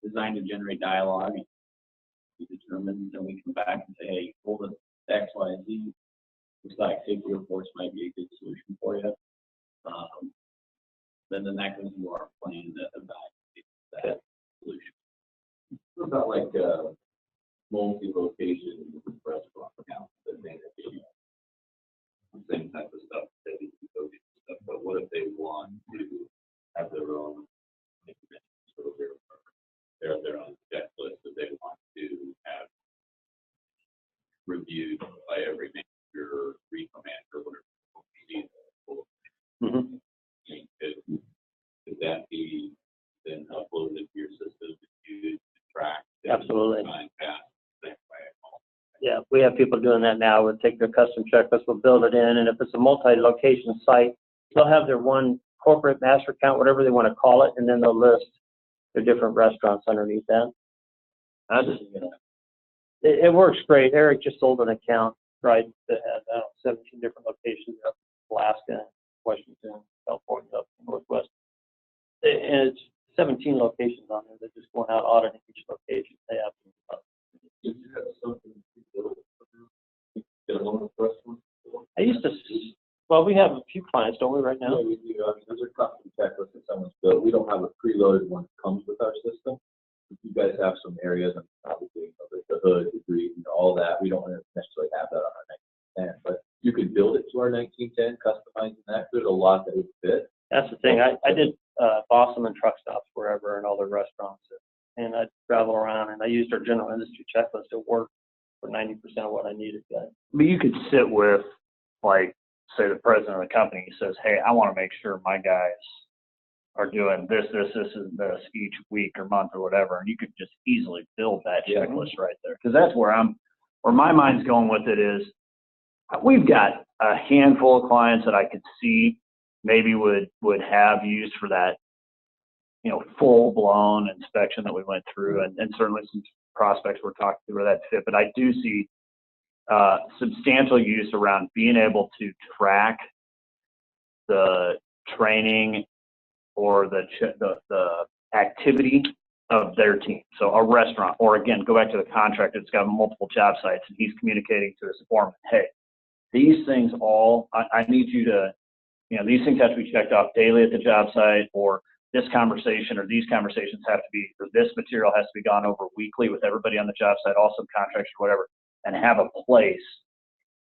designed to generate dialogue and be determined. Then we come back and say, hey, hold it X, Y, Z. Looks like safety reports might be a good solution for you. Then that goes into our plan to evaluate that solution. What about like multi-location restaurant accounts that may have the same type of stuff, maybe stuff, but what if they want to have their own sort of their own checklist that they want to have reviewed by every manager, regional manager, whatever you see. Could that be then uploaded to your system to track? Absolutely. Way. Yeah, we have people doing that now. We'll take their custom checklist, we'll build it in, and if it's a multi-location site, they'll have their one corporate master account, whatever they want to call it, and then they'll list their different restaurants underneath that. it works great. Eric just sold an account, right, that had, 17 different locations up in Alaska, Washington, California, up in Northwest. And it's 17 locations on there. They're just going out auditing each location. They have Did you have something to build? Get a loan for restaurant? I used to, well, we have a few clients, don't we, right now? Yeah, we do. I mean, there's a custom checklist that someone's built. We don't have a preloaded one that comes with our system. If you guys have some areas, and obviously, the hood, the grease, all that, we don't necessarily have that on our 1910, but you could build it to our 1910, customizing that. There's a lot that would fit. That's the thing. I did Boston and truck stops wherever and all the restaurants. And I'd travel around and I used our general industry checklist to work for 90% of what I needed. But you could sit with, like, say the president of the company says, hey, I want to make sure my guys are doing this and this each week or month or whatever. And you could just easily build that checklist right there. Because that's where my mind's going with it is we've got a handful of clients that I could see maybe would have use for that, you know, full-blown inspection that we went through, and certainly some prospects we're talking to where that fit. But I do see substantial use around being able to track the training or the activity of their team. So a restaurant, or again, go back to the contractor that's got multiple job sites and he's communicating to his foreman, hey, these things all, I need you to, you know, these things have to be checked off daily at the job site, or this conversation or these conversations have to be, or this material has to be gone over weekly with everybody on the job site, all subcontractors or whatever, and have a place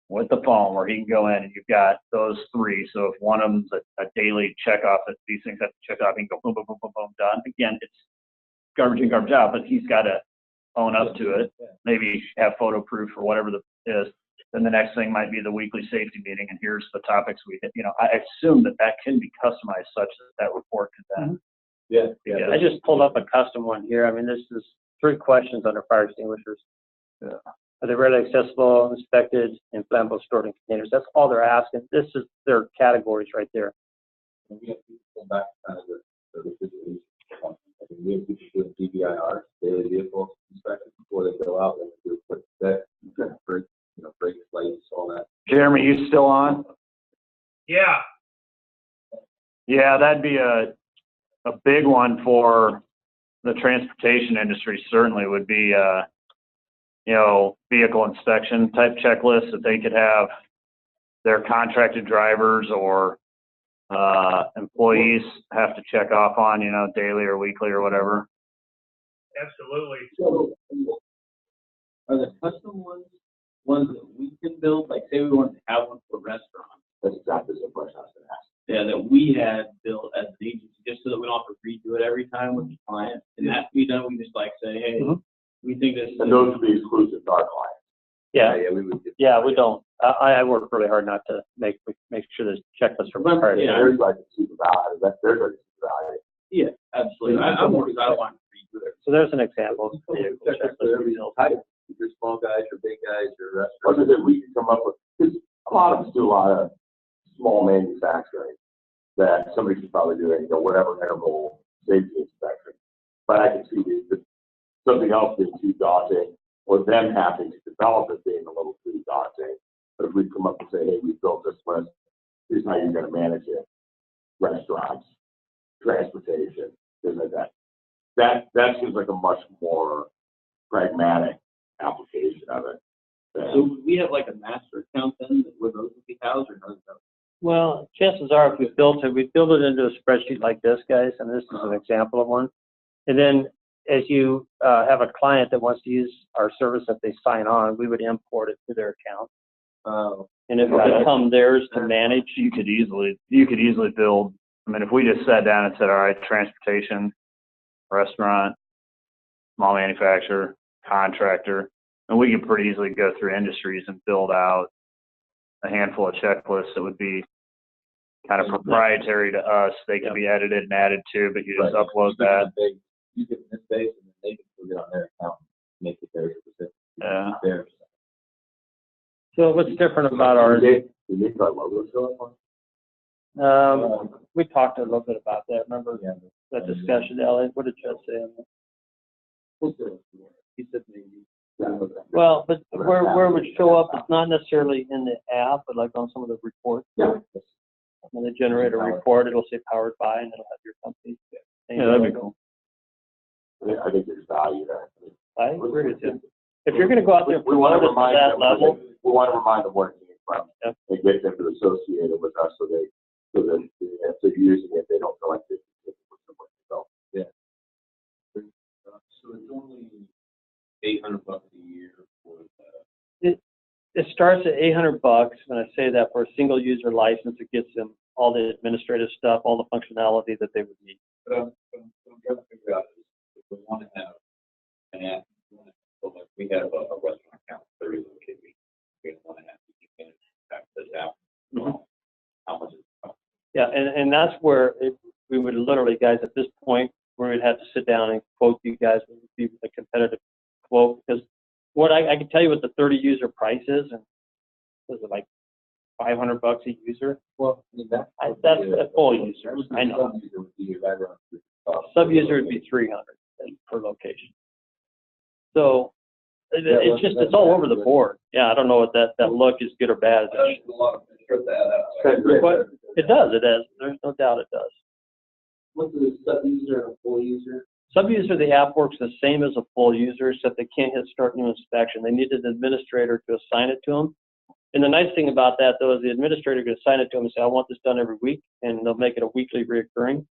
with the phone where he can go in and you've got those three. So if one of them's a daily check off that these things have to check off, he can go boom, boom, boom, boom, boom, done. Again, it's garbage in, garbage out, but he's got to own up to it. Maybe have photo proof or whatever the is. Then the next thing might be the weekly safety meeting, and here's the topics we hit. You know, I assume that can be customized such that report could then. Yeah. I just pulled up a custom one here. I mean, this is 3 questions under fire extinguishers. Yeah. Are they readily accessible, inspected, and flammable stored in containers? That's all they're asking. This is their categories right there. And we have people go back to kind of the situation. I mean, we have people doing DVIR, daily vehicle inspection, before they go out, they do a quick check, break, brake lights, all that. Jeremy, you still on? Yeah, Yeah, that'd be a big one for the transportation industry. Certainly would be you know, vehicle inspection type checklists that they could have their contracted drivers or employees have to check off on, you know, daily or weekly or whatever. absolutely. So, are the custom ones that we can build, like say we wanted to have one for restaurants? That's exactly the question I was gonna ask. Yeah, that we had built as an agency, just so that we don't have to redo it every time with the client. And that can be done, we just like say, hey, we think this. And those would be exclusive to our clients. Yeah, Yeah, we would. we don't. I work really hard not to make sure there's checklists from Remember, prior. yeah. There's like a super value, there's a super value. Yeah, absolutely. I'm more, because I don't want to redo it. So there's an example. of the vehicle Check checklist for we every built. type. Your small guys, your big guys, your Like I restaurants. said, we can come up with, because a lot of us do a lot of small manufacturing that somebody could probably do, you know, whatever interval safety inspection. But I can see something else being too daunting, or them having to develop it being a little too daunting. But if we come up and say, hey, we built this list, here's how you're gonna manage it. Restaurants, transportation, things like that. That seems like a much more pragmatic application of it. So would we have like a master account then, where those would be housed, or none of those? Well, chances are if we built it, we'd build it into a spreadsheet like this, guys, and this is an example of one. And then as you have a client that wants to use our service that they sign on, we would import it to their account. And it would become theirs to manage. You could easily build, I mean, if we just sat down and said, all right, transportation, restaurant, small manufacturer, contractor, and we could pretty easily go through industries and build out a handful of checklists that would be kind of proprietary to us. They can be edited and added to, but you just upload that. You get this base, and then they can put it on their account, make it their specific. Yeah. Theirs. So what's different about ours? You need our logo show up on? We talked a little bit about that. Remember Yeah. that discussion, Elliot? What did Jeff say on that? He said maybe. Well, but where it would show up, it's not necessarily in the app, but like on some of the reports. Yeah. When they generate a report, it'll say powered by, and it'll have your company. Yeah, that'd be cool. I think there's value there. I agree with you. If you're gonna go out there and We want promote to it to remind that them, level, we want to remind them where it came from. Yep. And get them to associate it with us so that if they're using it, they don't feel like they're with someone else. So it's only $800 a year for the. it starts at $800, and I say that for a single user license, it gets them all the administrative stuff, all the functionality that they would need. But I'm trying to figure out is if we want to have an app, so like we have a restaurant account, 30 locations. We want to have you can back this out. How much is it cost? Yeah, and that's where we would literally, guys, at this point, we would have to sit down and quote you guys, it would be a competitive quote, because what I can tell you what the 30 user price is, and was it like $500 a user? Well, I mean, that's a full user, I know. Some user would be right around $50. Sub user would be 300 per location. So it's just, it's all over the board. Yeah, I don't know what that look is good or bad. There's a lot of strip that out. But it does, there's no doubt it does. What's the sub user and a full user? Sub user, the app works the same as a full user, except they can't hit start new inspection. They need an administrator to assign it to them. And the nice thing about that, though, is the administrator can assign it to them and say, I want this done every week, and they'll make it a weekly reoccurring.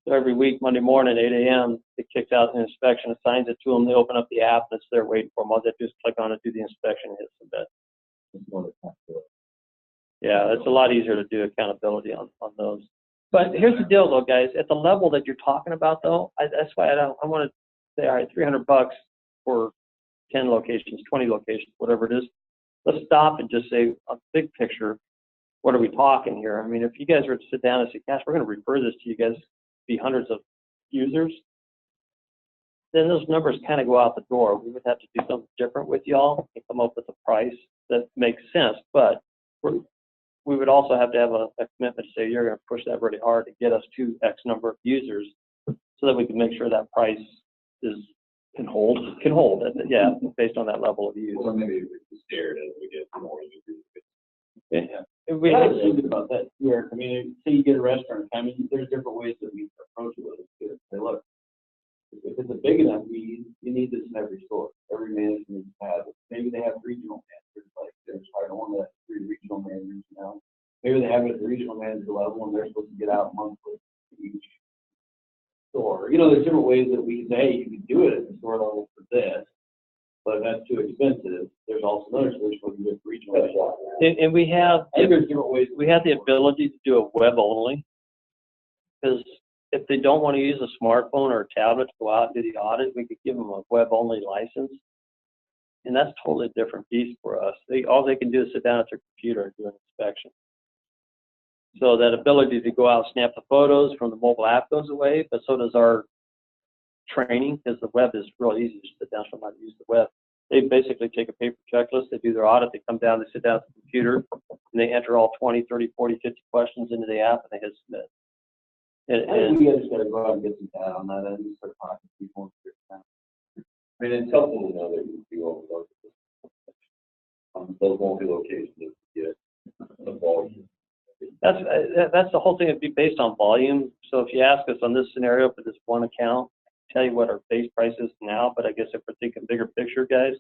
So every week, Monday morning at 8 a.m., it kicks out an inspection, assigns it to them, they open up the app, and it's there waiting for them. All they do is click on it, do the inspection, and hit submit. It's more than Yeah, it's a lot easier to do accountability on those. But here's the deal, though, guys. At the level that you're talking about, though, that's why I want to say, all right, $300 for 10 locations, 20 locations, whatever it is. Let's stop and just say, a big picture, what are we talking here? I mean, if you guys were to sit down and say, gosh, we're going to refer this to you guys, be hundreds of users, then those numbers kind of go out the door. We would have to do something different with y'all and come up with a price that makes sense. But we would also have to have a commitment to say, you're going to push that really hard to get us to X number of users so that we can make sure that price can hold it, yeah, based on that level of use. Well, maybe we can stare as we get more users. Yeah. We have to think about that here. I mean, say you get a restaurant, I mean, there's different ways that we approach it with it. Say, look, if it's a big enough need, you need this in every store. Every manager needs to have it. Maybe they have regional managers, like there's probably one of the 3 regional managers now. Maybe they have it at the regional manager level and they're supposed to get out monthly to each store. You know, there's different ways that we say, hey, you can do it at the store level for this, but if that's too expensive, there's also another solution where you get regional managers. And we have, I think there's different ways. we have the ability to do a web only, because if they don't want to use a smartphone or a tablet to go out and do the audit, we could give them a web only license. And that's totally a different beast for us. All they can do is sit down at their computer and do an inspection. So that ability to go out and snap the photos from the mobile app goes away, but so does our training, because the web is real easy to sit down, somebody use the web. They basically take a paper checklist, they do their audit, they come down, they sit down at the computer, and they enter all 20, 30, 40, 50 questions into the app, and they hit submit. And you guys got to go out and get some data on that and start talking to people and figure it out. I mean, it's helpful to know that you do all those. Those multi-locations, get the volume. that's the whole thing. It'd be based on volume. So if you ask us on this scenario for this one account, tell you what our base price is now, but I guess if we're thinking bigger picture, guys,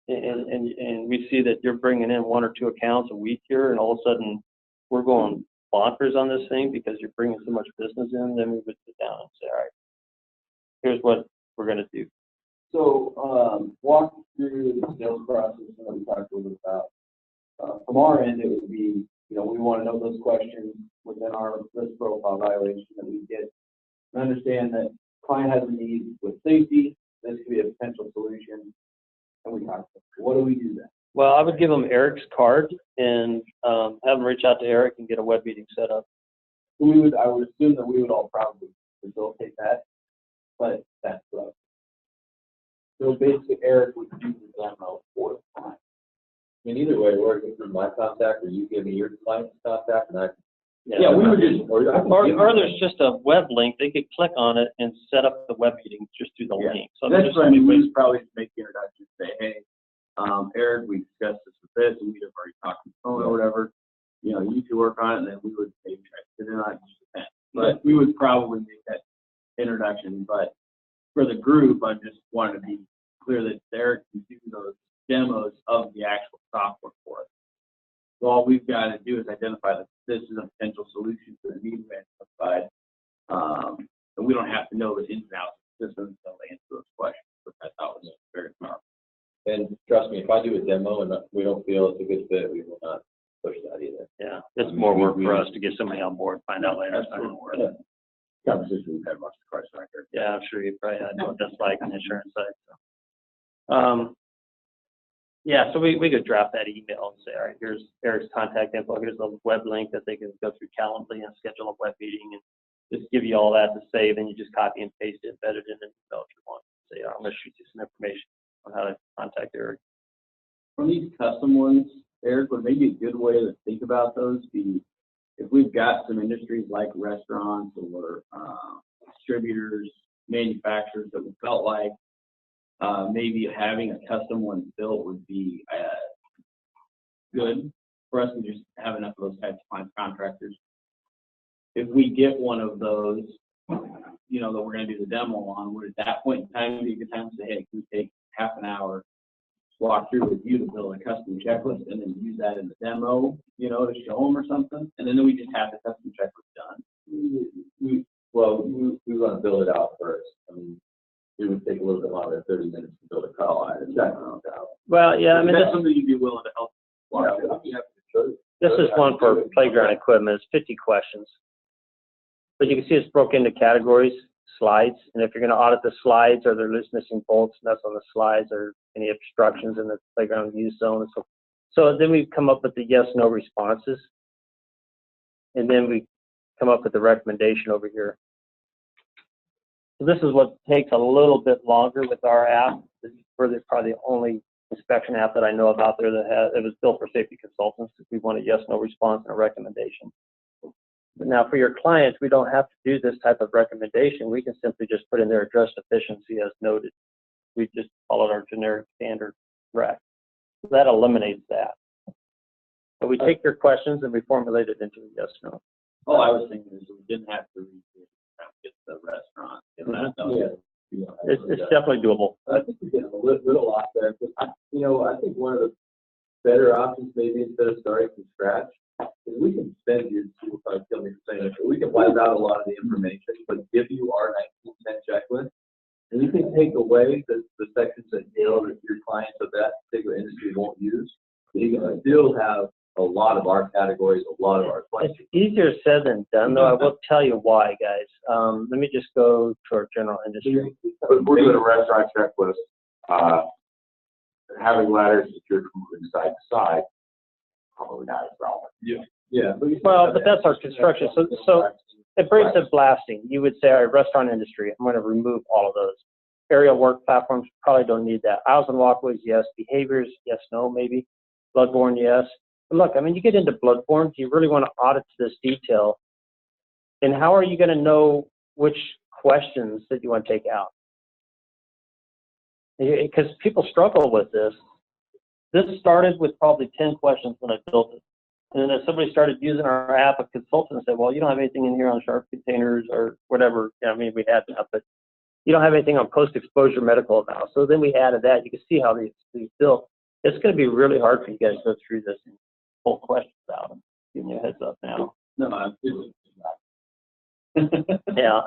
and we see that you're bringing in 1 or 2 accounts a week here, and all of a sudden we're going bonkers on this thing because you're bringing so much business in, then we would sit down and say, all right, here's what we're going to do. So, walk through the sales process that we talked a little bit about. From our end, it would be, you know, we want to know those questions within our risk profile evaluation that we get and understand that client has a need with safety. This could be a potential solution. And we talk about what do we do then? Well, I would give them Eric's card and have them reach out to Eric and get a web meeting set up. I would assume that we would all probably facilitate that, but that's rough. So basically, Eric would do the demo for the client. I mean, either way, we're going through my contact, or you give me your client's contact, and I can Yeah, we would just, Or there's just a web link, they could click on it and set up the web meeting just through the Yeah. link. So that's there's what I so many mean, we ways. would probably just make the introduction, say, hey, Eric, we discussed this with this, and we'd have already talked on the phone or whatever. You know, you two work on it, and then we would maybe try to sit in on it, just depends. But we would probably make that introduction, but for the group, I just wanted to be clear that Eric can do those demos of the actual software for us. So all we've got to do is identify that this is a potential solution for the need we identified. And we don't have to know the ins and outs of the system until they answer those questions, which I thought was very powerful. And trust me, if I do a demo and we don't feel it's a good fit, we will not push that either. Yeah, it's more work for us to get somebody on board, find out later. It's not gonna work. Conversation we've had much across the record. Yeah, I'm sure you probably had what that's like on the insurance side, so. Yeah, so we could draft that email and say, all right, here's Eric's contact info, here's the web link that they can go through Calendly and schedule a web meeting and just give you all that to save, and you just copy and paste it, embed it in an email if you want. Say, I'm gonna shoot you some information on how to contact Eric. From these custom ones, Eric, would maybe a good way to think about those be if we've got some industries like restaurants or distributors, manufacturers that we felt like maybe having a custom one built would be good for us to just have enough of those types of contractors. If we get one of those, you know, that we're going to do the demo on, would at that point in time be a good time to say, hey, can we take half an hour, walk through with you to build a custom checklist and then use that in the demo, you know, to show them or something? And then we just have the custom checklist done. We want to build it out first. I mean, it would take a little bit longer than 30 minutes to build a call. Well, yeah, I mean, that's something you'd be willing to help. this is one for playground equipment. It's 50 questions. But you can see it's broken into categories, slides, and if you're going to audit the slides, are there loose missing bolts, nuts on the slides, or any obstructions in the playground use zone? So then we come up with the yes/no responses, and then we come up with the recommendation over here. So this is what takes a little bit longer with our app. This is probably the only inspection app that I know of out there that it was built for safety consultants. If we want a yes/no response and a recommendation. But now for your clients, we don't have to do this type of recommendation. We can simply just put in their address deficiency as noted. We just followed our generic standard rec. So that eliminates that. But we take your questions and we formulate it into a yes/no. All I was thinking is we didn't have to get the restaurant. It's definitely doable. I think we're getting a little off there. You know, I think one of the better options maybe instead of starting from scratch is we can send you, you'll probably kill me for saying this, but we can wipe out a lot of the information, but give you our 1910 checklist. And you can take away the sections that deal with your clients of that particular industry won't use. You can still have a lot of our categories, a lot of our questions. It's easier said than done, though. I will tell you why, guys. Let me just go to our general industry. But if we're doing a restaurant checklist, having ladders secured from moving side to side, probably not as relevant. Yeah. Well, but that's our construction. So abrasive blasting, you would say, all right, restaurant industry, I'm going to remove all of those. Aerial work platforms, probably don't need that. Aisles and walkways, yes. Behaviors, yes, no, maybe. Bloodborne, yes. But look, I mean, you get into bloodborne, do you really want to audit to this detail? And how are you going to know which questions that you want to take out? Because people struggle with this. This started with probably 10 questions when I built it. And then as somebody started using our app, a consultant said, well, you don't have anything in here on sharp containers or whatever. I mean, we had that, but you don't have anything on post-exposure medical now. So then we added that. You can see how these built. It's going to be really hard for you guys to go through this and pull questions out. I'm giving you a heads up now. No, I'm just Yeah,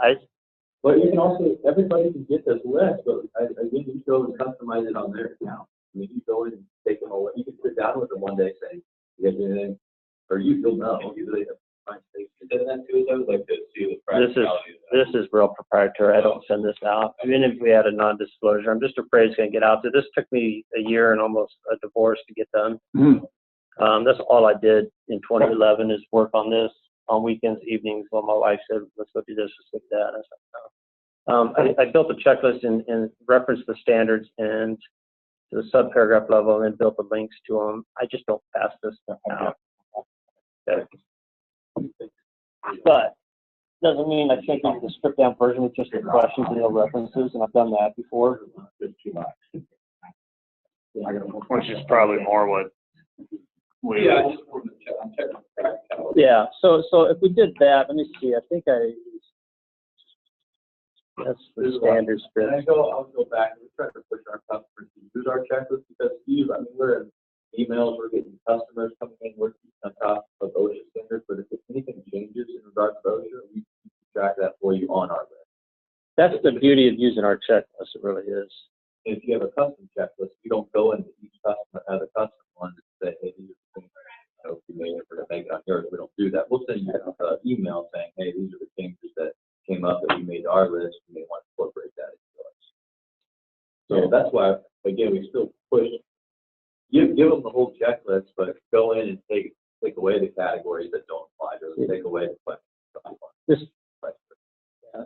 But you can also, everybody can get this list, but again, you go and customize it on their account. I mean, you go in and take them away. You can sit down with them one day saying, you guys do anything? Or you'll know. You really have to find things. And then too, I would like to see the practicality of that. this is real proprietary. I don't send this out. Even if we had a non-disclosure, I'm just afraid it's going to get out there. This took me a year and almost a divorce to get done. That's all I did in 2011 is work on this on weekends, evenings, while my wife said, let's go do this, let's do that. I said, no. I built a checklist and referenced the standards and to the subparagraph level and then built the links to them. I just don't pass this stuff out. Okay. But doesn't mean I can't give you the stripped down version with just the questions and no references, and I've done that before. It's too much. Which is probably more what we. Yeah, I just wanted to check, I'm checking the practicality. Yeah, so if we did that, let me see, I think that's the standard And script. I'll go back, we're trying to push our customers to use our checklist, because Steve, I mean, we're in emails, we're getting customers coming in, we're keeping on top of OSHA standards, but if anything changes in regards to OSHA, we can track that for you on our list. That's the beauty of using our checklist, it really is. And if you have a custom checklist, you don't go into each customer as a custom one and say, hey, these are the things, you know, you may never make it on yours. We don't do that. We'll send you an email saying, hey, these are the changes that came up that we made to our list. You may want to incorporate that into yours. So that's why, again, we still push, give them the whole checklist, but go in and take away the categories that don't apply to it, take away the questions. This,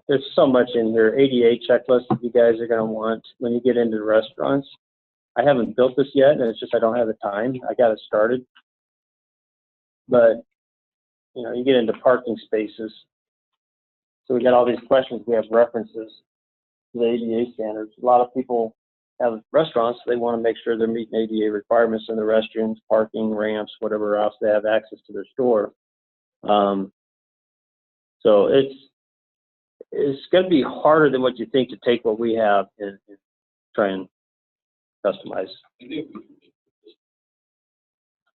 there's so much in here. ADA checklist that you guys are going to want when you get into the restaurants. I haven't built this yet, and it's just I don't have the time. I got it started. But, you know, you get into parking spaces. So we got all these questions. We have references to the ADA standards. A lot of people have restaurants. They want to make sure they're meeting ADA requirements in the restrooms, parking, ramps, whatever else they have access to their store. So it's going to be harder than what you think to take what we have and try and customize.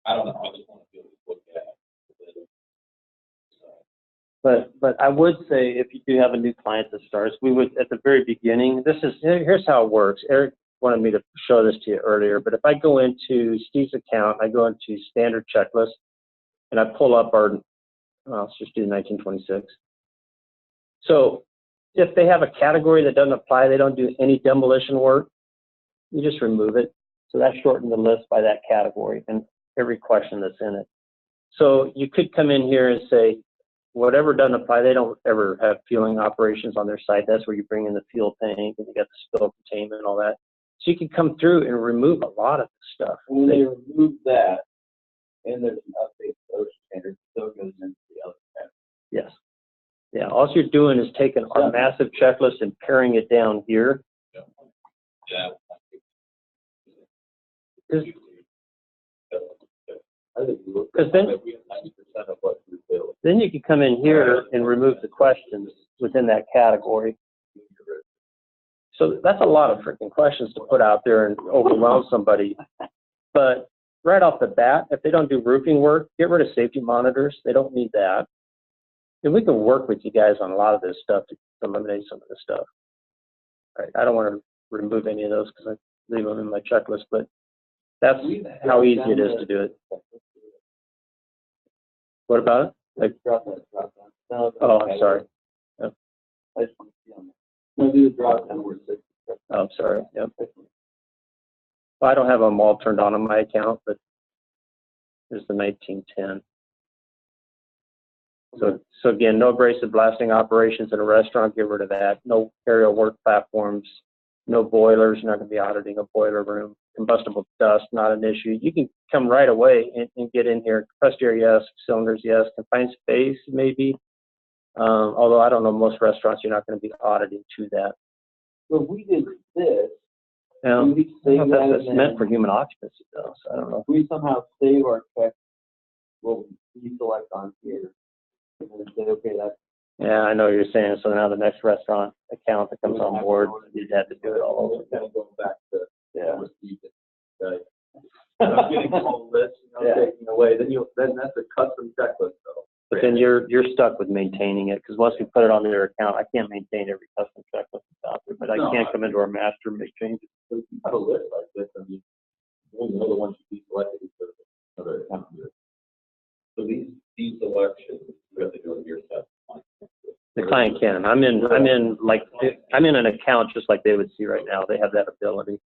I don't know, I just want to be able to look at it. But I would say if you do have a new client that starts, we would at the very beginning. Here's how it works. Eric wanted me to show this to you earlier, but if I go into Steve's account, I go into standard checklist, and I pull up our. Let's just do 1926. So if they have a category that doesn't apply, they don't do any demolition work, you just remove it. So that shortened the list by that category and every question that's in it. So you could come in here and say, whatever doesn't apply, they don't ever have fueling operations on their site. That's where you bring in the fuel tank and you got the spill containment and all that. So you can come through and remove a lot of the stuff. When they remove that, and there's an update to OSHA standards, it still goes into the other category. Yes. Yeah, all you're doing is taking our massive checklist and paring it down here. Yeah. Because then we have 90% of what we build. Then you can come in here and remove the questions within that category. So that's a lot of freaking questions to put out there and overwhelm somebody. But right off the bat, if they don't do roofing work, get rid of safety monitors. They don't need that. And we can work with you guys on a lot of this stuff to eliminate some of this stuff. Right. I don't want to remove any of those because I leave them in my checklist, but that's how easy it is to do it. What about it? Like, oh, I'm sorry. Yep. I just want to see on there. We'll do the drop down where it says. Oh, I'm sorry. Yep. Well, I don't have them all turned on my account, but there's the 1910. So again, no abrasive blasting operations in a restaurant, get rid of that. No aerial work platforms, no boilers, you're not going to be auditing a boiler room. Combustible dust, not an issue. You can come right away and get in here. Compressed air, yes. Cylinders, yes. Confined space, maybe. Although I don't know, most restaurants, you're not going to be auditing to that. So if we did this, We we save that that's meant for human occupancy, though, so I don't know. if we somehow save our check, we'll deselect on here. And then say, okay, that's. Yeah, I know what you're saying. So now the next restaurant account that comes on board, you'd have to do it all over Kind again. of going back to. Yeah. Right. I'm getting all this, Yeah. taking away, then that's a custom checklist though. But then you're stuck with maintaining it, because once we put it on their account, I can't maintain every custom checklist that's out there, but I No, can come into our master and make changes. So if you have a list like this, I mean, you know the ones you deselected is the other account. So these elections, you have to do it yourself. The client can. I'm in an account just like they would see right now. They have that ability.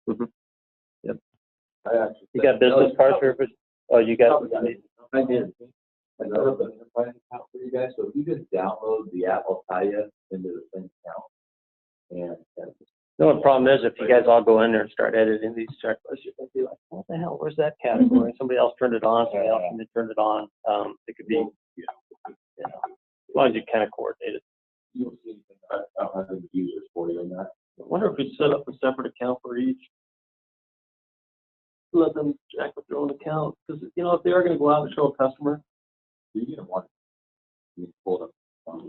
Mhm. Yep. I actually. You got business cards for everybody? Oh, you got. I did. Another business account for you guys, so if you just download the app, I'll tie you into the same account. And The only problem is if you guys all go in there and start editing these checklists, you're gonna be like, what the hell, where's that category? Somebody else turned it on, somebody else turned it on. It could be, you know, as long as you kind of coordinate it. You don't see anything, I don't have any users for you in that. I wonder if we set up a separate account for each. Let them check with their own account, because, you know, if they are gonna go out and show a customer, You get one. You pull it up.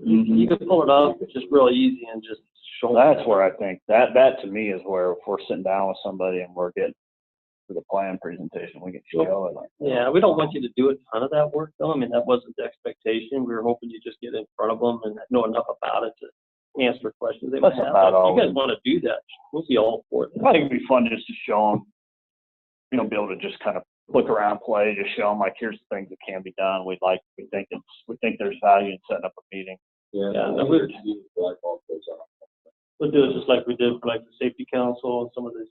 you can pull it up, it's just real easy and just show. That's where I think, that to me is where if we're sitting down with somebody and we're getting to the plan presentation, we can show it. Like, Yeah, we don't want you to do a ton of that work, though. I mean, that wasn't the expectation. We were hoping you just get in front of them and know enough about it to answer questions they might That's have. about If all. you guys want to do that, we'll be all for it. I think it'd be fun just to show them, you know, be able to just kind of look around, play, just show them like, here's the things that can be done. We think there's value in setting up a meeting. Yeah. Yeah, that's we're- what you do, like, all those out. We'll do it just like we did for like the safety council and some of these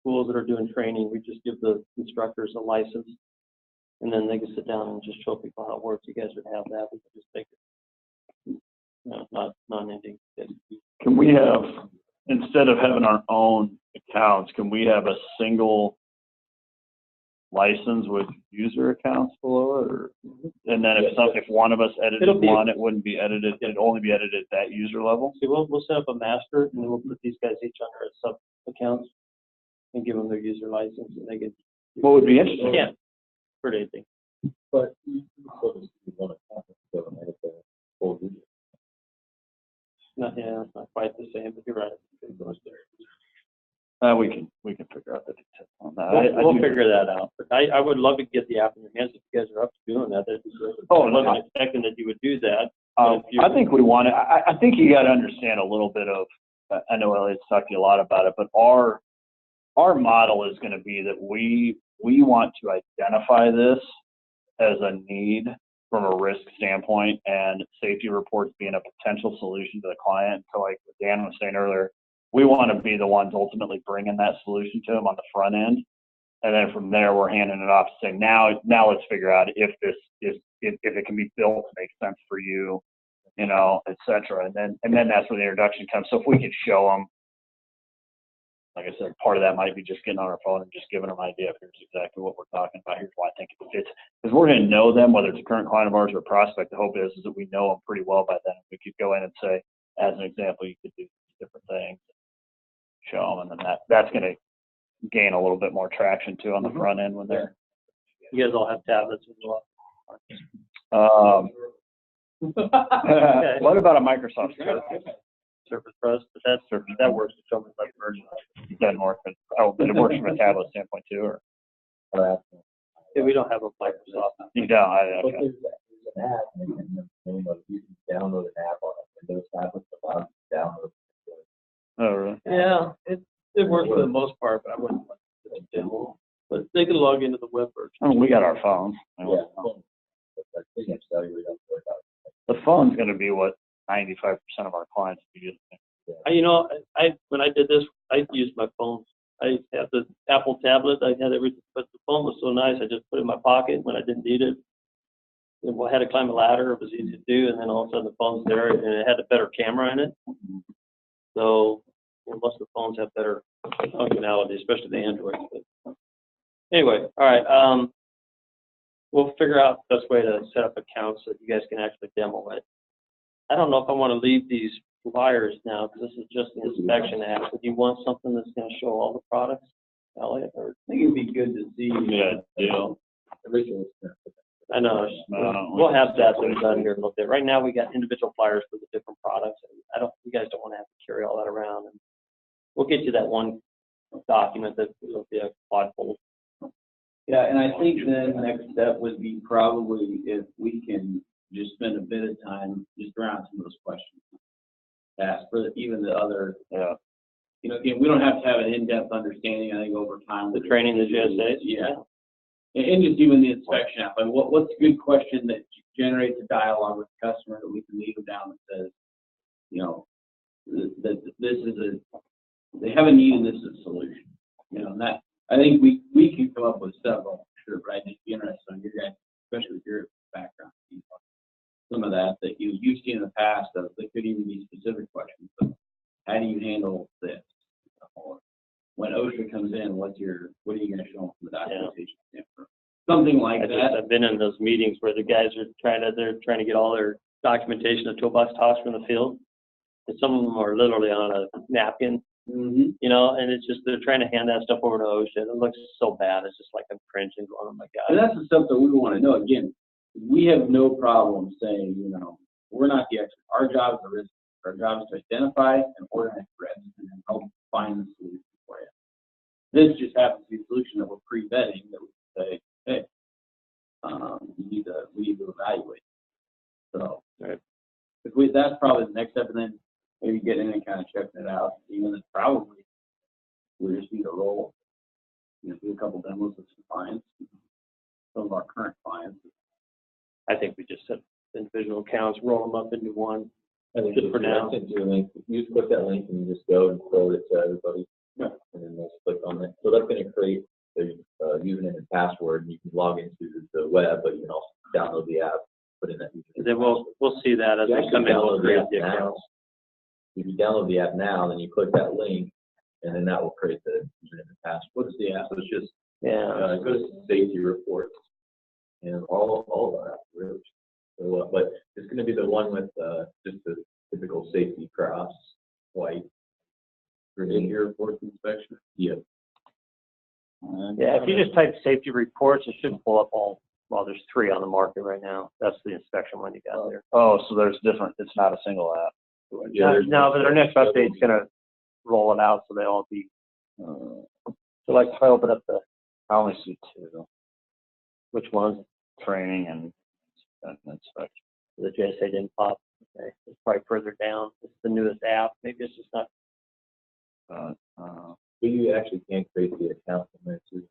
schools that are doing training. We just give the instructors a license, and then they can sit down and just show people how it works. You guys would have that. We can just make it, you know, not non-ending. Can we have, instead of having our own accounts, can we have a single license with user accounts below it? Or, and then if one of us edited It'll be- one, it wouldn't be edited, it'd only be edited at that user level? See, we'll set up a master, and then we'll put these guys each under a sub accounts and give them their user license, and they can. What would be interesting? Yeah, for anything. But you still just do one account, so I have the full user. Not, yeah, it's not quite the same, but you're right. We can figure out the details on that. We'll figure that out. But I would love to get the app in your hands if you guys are up to doing that. That'd be great. Oh, I wasn't expecting that you would do that. I think we want to, I think you got to understand a little bit of, I know Elliot's talked to you a lot about it, but our model is going to be that we want to identify this as a need from a risk standpoint, and safety reports being a potential solution to the client. So like Dan was saying earlier, we want to be the ones ultimately bringing that solution to them on the front end. And then from there, we're handing it off to say, now let's figure out if this is, if it can be built to make sense for you, you know, et cetera. And then that's where the introduction comes. So if we could show them, like I said, part of that might be just getting on our phone and just giving them an idea of here's exactly what we're talking about. Here's why I think it fits. Because we're going to know them, whether it's a current client of ours or a prospect. The hope is that we know them pretty well by then. We could go in and say, as an example, you could do different things, show them, and then that's going to gain a little bit more traction too on the front end when they're. You guys all have tablets as well. What about a Microsoft Surface Pro, but that works to show me like version. It doesn't work, but it works from a tablet standpoint too, or Yeah, we don't have a Microsoft. you don't. But there's an app, and you can download an app on a Windows tablet, allows you to download. Oh, really? Yeah, it works for the most part, but I wouldn't like to demo. But they can log into the web version. I mean, we got our phones. Yeah. But I think so, you don't worry about it. The phone's going to be what 95% of our clients are using. You know, when I did this, I used my phone. I had the Apple tablet. I had everything, but the phone was so nice. I just put it in my pocket when I didn't need it. And I had to climb a ladder. It was easy to do, and then all of a sudden the phone's there, and it had a better camera in it. So most of the phones have better functionality, especially the Android. But anyway, all right. We'll figure out the best way to set up accounts so that you guys can actually demo it. I don't know if I want to leave these flyers now because this is just the inspection app. Would you want something that's going to show all the products, Elliot? Or I think it'd be good to see. Yeah, deal. Originally, I know we'll have that done here in a little bit. Right now, we got individual flyers for the different products. And you guys don't want to have to carry all that around. And we'll get you that one document that will be a quad fold. Yeah, and I think then the next step would be probably if we can just spend a bit of time just around some of those questions. Ask for even the other, you know, again, we don't have to have an in-depth understanding, I think, over time. The training that GSA? Yeah. And just even the inspection app, like what's a good question that generates a dialogue with the customer that we can lead them down that says, you know, that this is they have a need and this is a solution. You know, and that, I think we can come up with several, sure, but I'd just be interested on your guys, especially with your background. Some of that you've seen in the past that could even be specific questions. But how do you handle this? Or when OSHA comes in, what are you gonna show them from the documentation standpoint? Something like that. I've been in those meetings where the guys are they're trying to get all their documentation of toolbox toss from the field. And some of them are literally on a napkin, Mm-hmm. you know, and it's just, they're trying to hand that stuff over to OSHA. It looks so bad. It's just like I'm cringing going, oh my And God. that's the stuff that we want to know. Again, we have no problem saying, we're not the expert. Our job is the risk. Our job is to identify and organize risk and then help find the solution for you. This just happens to be a solution that we're pre-vetting that we say, hey, we need to evaluate. So, Right. that's probably the next step, and then maybe getting in and kind of checking it out. Even then, probably we just need to roll, do a couple demos with some clients, some of our current clients. I think we just set individual accounts, roll them up into one. I think Just if for you now. send you a link, you just click that link and you just go and forward it to everybody. Yeah. And then they'll click on it. So that's gonna create the username and password, and you can log into the web, but you can also download the app, put in that username. Then we'll see that as You they actually come in, we'll download the create app the now. accounts. If you download the app now, then you click that link, and then that will create the username and password. What's the app? So it's just, Yeah. it goes to safety reports, and all of our apps, really. So, but it's gonna be the one with, just the typical safety cross, white. Safety reports inspection. Yeah. Yeah, if you just type safety reports, it should pull up well, there's 3 on the market right now. That's the inspection one you got there. Oh, so there's different, it's not a single app. No, but our next update's gonna roll it out, so they'll all be, so like, if I open up I only see 2, which ones, training and inspection. the JSA didn't pop, okay, it's probably further down. It's the newest app, maybe it's just not, But you actually can create the account from there too,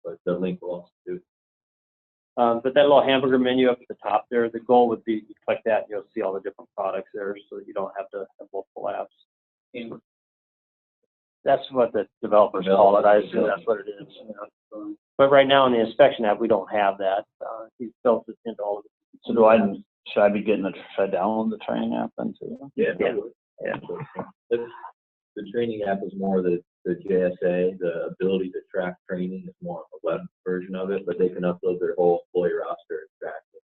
but the link will also do. but that little hamburger menu up at the top there, the goal would be, you click that, and you'll see all the different products there, so that you don't have to have multiple apps. And That's what the developers call it, I assume that's what it is. You know. But right now in the inspection app, we don't have that. He's built it into all of it. So should I be getting should I download the training app then too? Yeah. Yeah. The training app is more the JSA, the ability to track training is more of a web version of it, but they can upload their whole employee roster and track the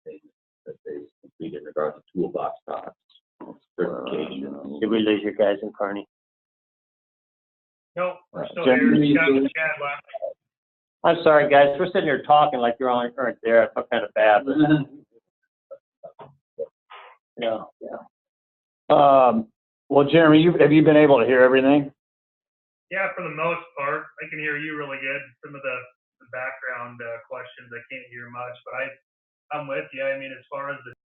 things that they complete in regards to toolbox talks, certification. Did we lose you guys in Kearney? No, we're still Jim, here. you Scott and Chad left. I'm sorry, guys. We're sitting here talking like you're aren't there. I felt kind of bad. But, yeah. Well, Jeremy, have you been able to hear everything? Yeah, for the most part, I can hear you really good. Some of the background questions, I can't hear much, but I'm with you. I mean, as far as the